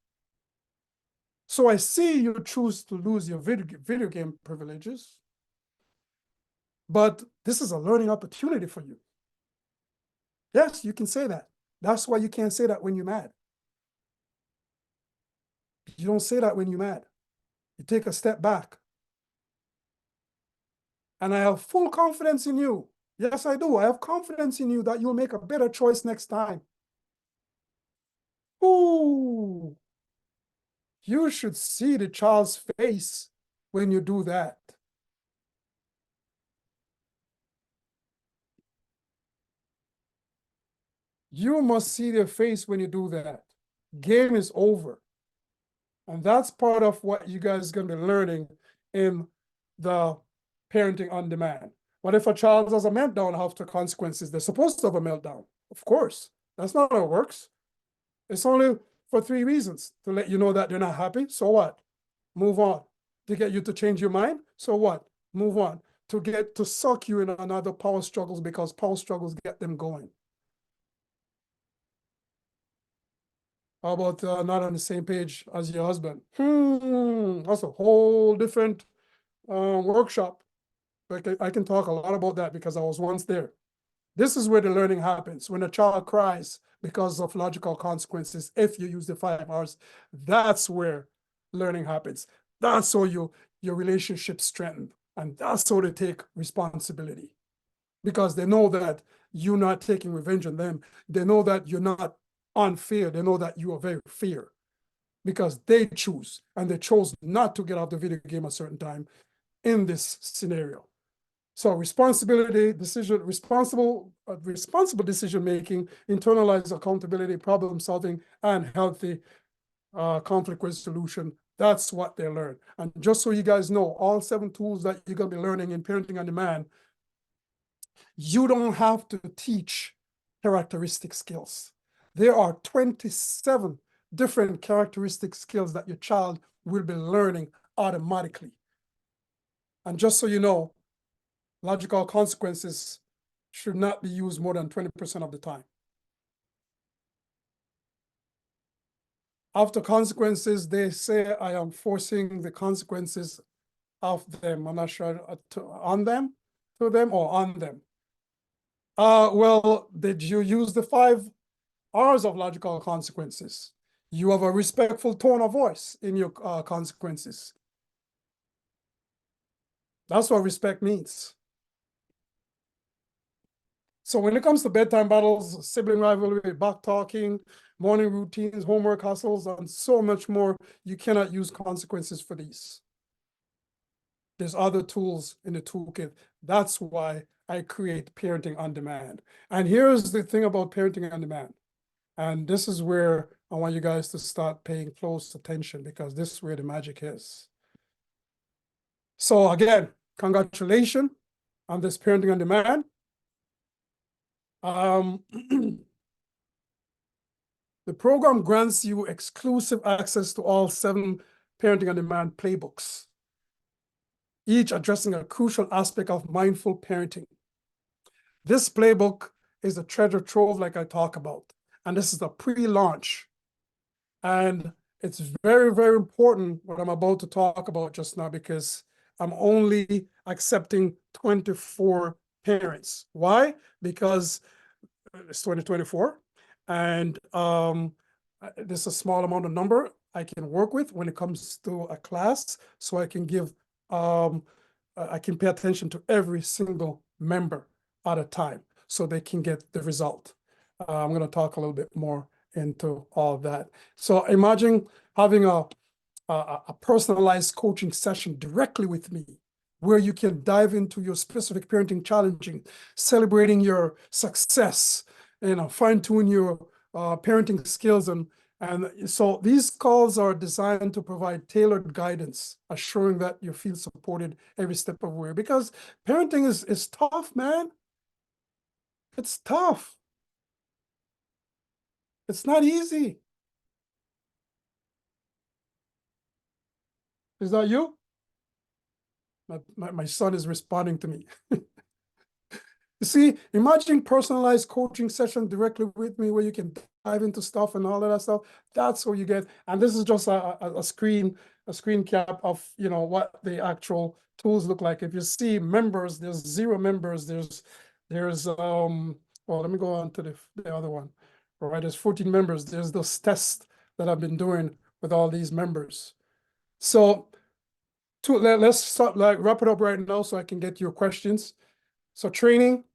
Speaker 1: So I see you choose to lose your video game privileges, but this is a learning opportunity for you. Yes, you can say that. That's why you can't say that when you're mad. You don't say that when you're mad. You take a step back. And I have full confidence in you. Yes, I do. I have confidence in you that you'll make a better choice next time. Ooh. You should see the child's face when you do that. You must see their face when you do that. Game is over. And that's part of what you guys are going to be learning in the parenting on demand. What if a child has a meltdown after consequences? They're supposed to have a meltdown. Of course. That's not how it works. It's only for 3 reasons. To let you know that they're not happy. So what? Move on. To get you to change your mind. So what? Move on. To suck you in another power struggles, because power struggles get them going. How about not on the same page as your husband? That's a whole different workshop. I can talk a lot about that because I was once there. This is where the learning happens. When a child cries because of logical consequences, if you use the 5 R's, that's where learning happens. That's how your relationship strengthened. And that's how they take responsibility. Because they know that you're not taking revenge on them. They know that you're not unfair. They know that you are very fair. Because they choose, and they chose not to get off the video game a certain time in this scenario. So responsible decision-making, internalized accountability, problem solving, and healthy conflict resolution. That's what they learn. And just so you guys know, all 7 tools that you're going to be learning in Parenting on Demand, you don't have to teach characteristic skills. There are 27 different characteristic skills that your child will be learning automatically. And just so you know, logical consequences should not be used more than 20% of the time. After consequences, they say I am forcing the consequences of them. I'm not sure to them or on them. Well, did you use the 5 R's of logical consequences? You have a respectful tone of voice in your consequences. That's what respect means. So when it comes to bedtime battles, sibling rivalry, back talking, morning routines, homework hustles, and so much more, you cannot use consequences for these. There's other tools in the toolkit. That's why I create Parenting on Demand. And here's the thing about Parenting on Demand. And this is where I want you guys to start paying close attention, because this is where the magic is. So again, congratulations on this Parenting on Demand. Um, the program grants you exclusive access to all 7 Parenting on Demand playbooks, each addressing a crucial aspect of mindful parenting. This playbook is a treasure trove like I talk about, and this is a pre-launch. And it's very, very important what I'm about to talk about just now, because I'm only accepting 24 parents. Why? Because it's 2024, and this is a small amount of number I can work with when it comes to a class, so I can give I can pay attention to every single member at a time so they can get the result. I'm going to talk a little bit more into all that. So imagine having a personalized coaching session directly with me, where you can dive into your specific parenting challenging, celebrating your success, fine-tune your parenting skills. And so these calls are designed to provide tailored guidance, assuring that you feel supported every step of the way. Because parenting is tough, man. It's tough. It's not easy. Is that you? My son is responding to me. You see, imagine personalized coaching session directly with me, where you can dive into stuff and all of that stuff. That's what you get. And this is just a screen cap of what the actual tools look like. If you see members, there's 0 members. There's well, let me go on to the other one. All right, there's 14 members. There's those tests that I've been doing with all these members. So let's start, wrap it up right now so I can get your questions. So training,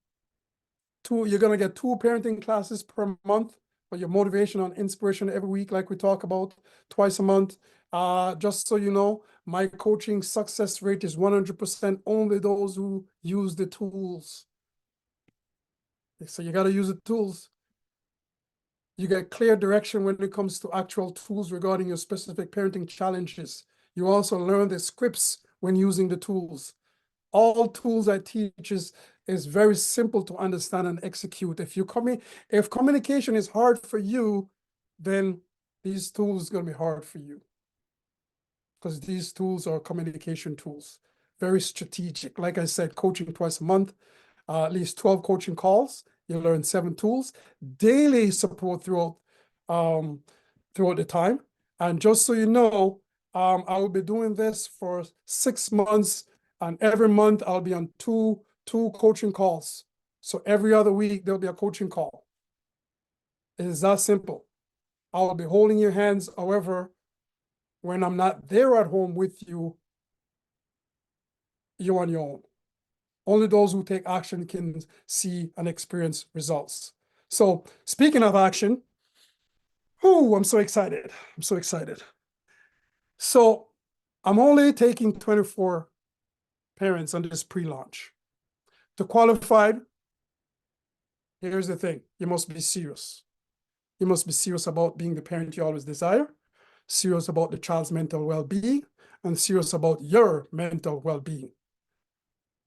Speaker 1: you're going to get 2 parenting classes per month for your motivation and inspiration every week, like we talk about, twice a month. Just so you know, my coaching success rate is 100%, only those who use the tools. So you got to use the tools. You get clear direction when it comes to actual tools regarding your specific parenting challenges. You also learn the scripts when using the tools. All tools I teach is very simple to understand and execute. If communication is hard for you, then these tools are going to be hard for you, because these tools are communication tools, very strategic. Like I said, coaching twice a month, at least 12 coaching calls. You learn 7 tools, daily support throughout the time. And just so you know, I will be doing this for 6 months, and every month I'll be on two coaching calls. So every other week there'll be a coaching call. It is that simple. I will be holding your hands. However, when I'm not there at home with you, you're on your own. Only those who take action can see and experience results. So speaking of action, I'm so excited. I'm so excited. So I'm only taking 24 parents on this pre-launch. To qualify, here's the thing. You must be serious. You must be serious about being the parent you always desire, serious about the child's mental well-being, and serious about your mental well-being.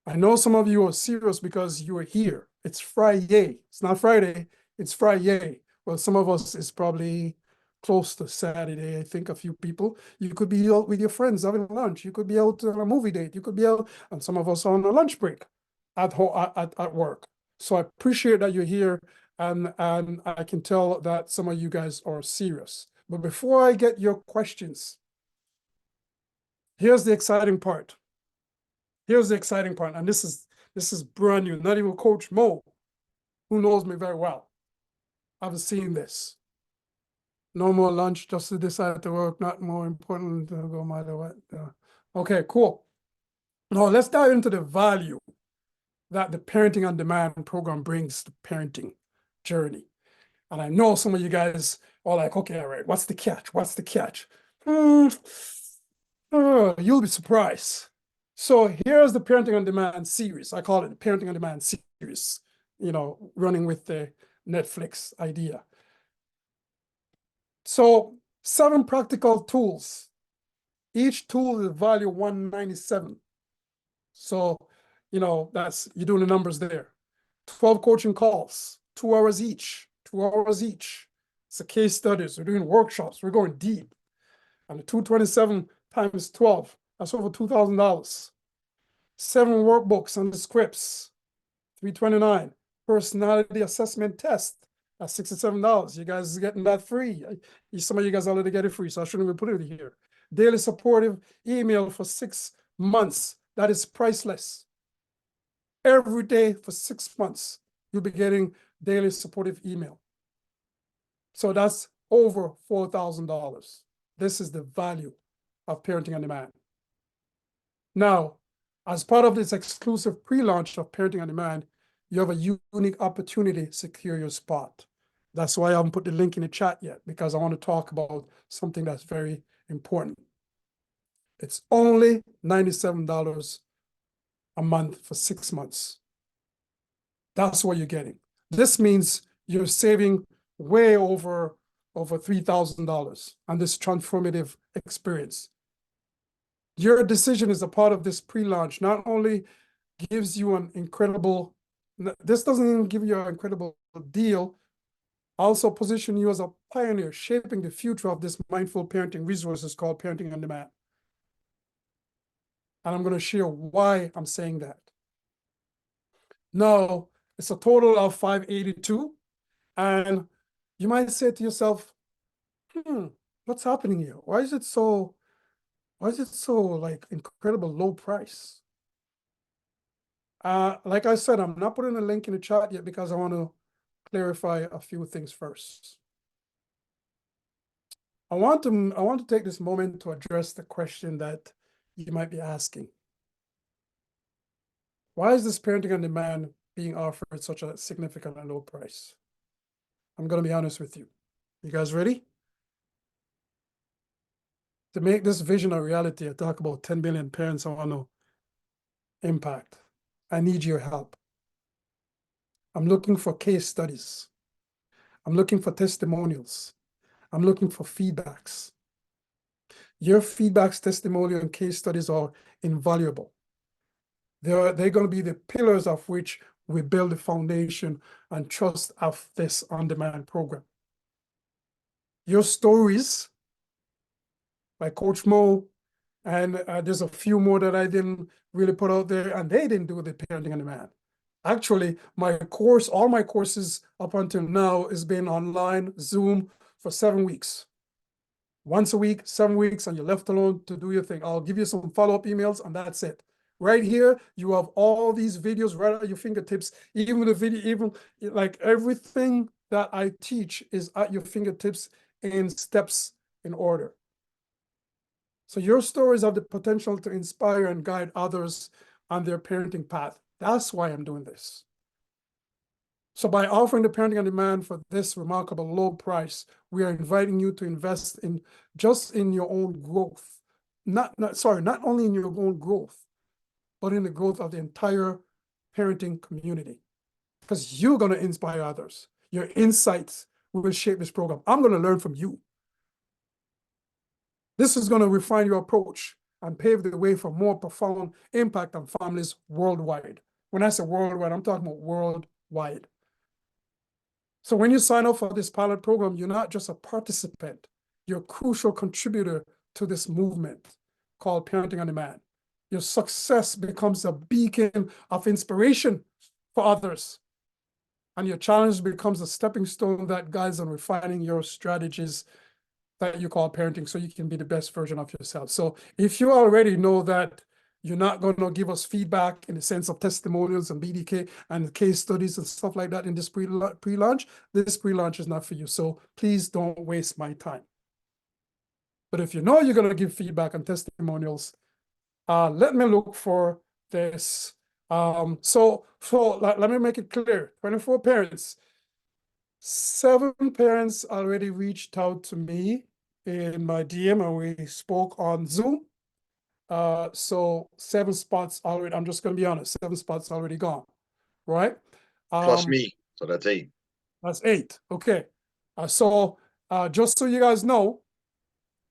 Speaker 1: I know some of you are serious because you are here. It's Friday. It's not Friday. It's Friday. Well, some of us is probably close to Saturday. I think a few people. You could be out with your friends having lunch. You could be out on a movie date. You could be out, and some of us are on a lunch break at home, at work. So I appreciate that you're here, and I can tell that some of you guys are serious. But before I get your questions, here's the exciting part. Here's the exciting part, and this is brand new. Not even Coach Mo, who knows me very well, I've seen this. No more lunch, just to decide to work, not more important to go matter what. Okay, cool. Now let's dive into the value that the Parenting on Demand program brings to parenting journey. And I know some of you guys are like, okay, all right, what's the catch? What's the catch? You'll be surprised. So here's the Parenting on Demand series. I call it the Parenting on Demand series, running with the Netflix idea. So 7 practical tools. Each tool is value $197. So, you're doing the numbers there. 12 coaching calls, 2 hours each, 2 hours each. It's a case studies. We're doing workshops. We're going deep. And the 227 times 12, that's over $2,000. 7 workbooks on the scripts, $329. Personality assessment test, that's $67. You guys are getting that free. Some of you guys already get it free, so I shouldn't even put it here. Daily supportive email for 6 months. That is priceless. Every day for 6 months, you'll be getting daily supportive email. So that's over $4,000. This is the value of Parenting on Demand. Now, as part of this exclusive pre-launch of Parenting on Demand, you have a unique opportunity to secure your spot. That's why I haven't put the link in the chat yet, because I want to talk about something that's very important. It's only $97 a month for 6 months. That's what you're getting. This means you're saving way over $3,000 on this transformative experience. Your decision is a part of this pre-launch not only gives you an incredible, this doesn't even give you an incredible deal, also position you as a pioneer shaping the future of this mindful parenting resources called Parenting on Demand. And I'm going to share why I'm saying that. Now, it's a total of $582. And you might say to yourself, what's happening here? Why is it so like incredible low price? Like I said, I'm not putting a link in the chat yet because I want to clarify a few things first. I want to take this moment to address the question that you might be asking. Why is this Parenting on Demand being offered at such a significant and low price? I'm going to be honest with you. You guys ready? To make this vision a reality, I talk about 10 billion parents I want to impact. I need your help. I'm looking for case studies. I'm looking for testimonials. I'm looking for feedbacks. Your feedbacks, testimonial, and case studies are invaluable. They're going to be the pillars of which we build the foundation and trust of this on-demand program. Your stories, like Coach Mo, and there's a few more that I didn't really put out there, and they didn't do the Parenting on Demand. Actually, all my courses up until now has been online, Zoom, for 7 weeks. Once a week, 7 weeks, and you're left alone to do your thing. I'll give you some follow-up emails, and that's it. Right here, you have all these videos right at your fingertips. Even the video, even like everything that I teach is at your fingertips in steps in order. So your stories have the potential to inspire and guide others on their parenting path. That's why I'm doing this. So by offering the Parenting on Demand for this remarkable low price, we are inviting you to invest in just in your own growth. Not only in your own growth, but in the growth of the entire parenting community. Because you're going to inspire others. Your insights will shape this program. I'm going to learn from you. This is going to refine your approach and pave the way for more profound impact on families worldwide. When I say worldwide, I'm talking about worldwide. So when you sign up for this pilot program, you're not just a participant, you're a crucial contributor to this movement called Parenting on Demand. Your success becomes a beacon of inspiration for others. And your challenge becomes a stepping stone that guides on refining your strategies that you call parenting so you can be the best version of yourself. So if you already know that you're not going to give us feedback in the sense of testimonials and BDK and case studies and stuff like that in this pre-launch, this pre-launch is not for you. So please don't waste my time. But if you know you're going to give feedback and testimonials, let me look for this. So let me make it clear. 24 parents. 7 parents already reached out to me in my DM and we spoke on Zoom. So 7 spots already, I'm just going to be honest, 7 spots already gone, right?
Speaker 3: Plus me, so that's 8.
Speaker 1: That's 8, okay. So just so you guys know,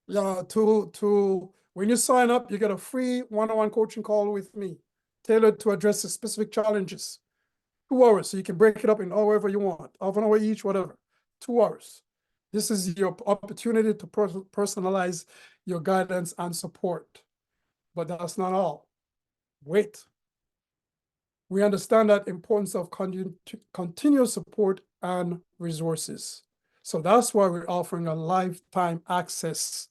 Speaker 1: when you sign up, you get a free one-on-one coaching call with me, tailored to address the specific challenges 2 hours, so you can break it up in however you want, half an hour each, whatever. 2 hours. This is your opportunity to personalize your guidance and support. But that's not all. Wait. We understand that importance of continuous support and resources. So that's why we're offering a lifetime access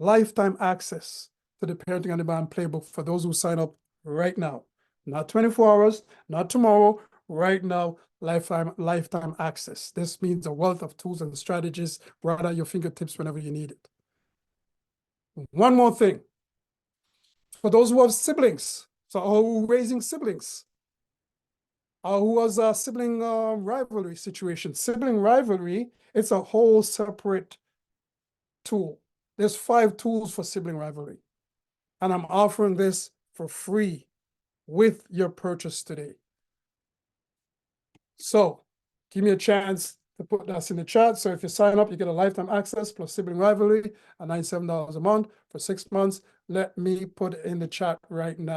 Speaker 1: to the Parenting on Demand playbook for those who sign up right now. Not 24 hours, not tomorrow, right now, lifetime access. This means a wealth of tools and strategies right at your fingertips whenever you need it. One more thing. For those who have siblings, so who are raising siblings, who has a sibling rivalry situation. Sibling rivalry, it's a whole separate tool. There's 5 tools for sibling rivalry. And I'm offering this for free with your purchase today. So give me a chance to put that in the chat. So if you sign up, you get a lifetime access plus sibling rivalry at $97 a month for 6 months. Let me put it in the chat right now.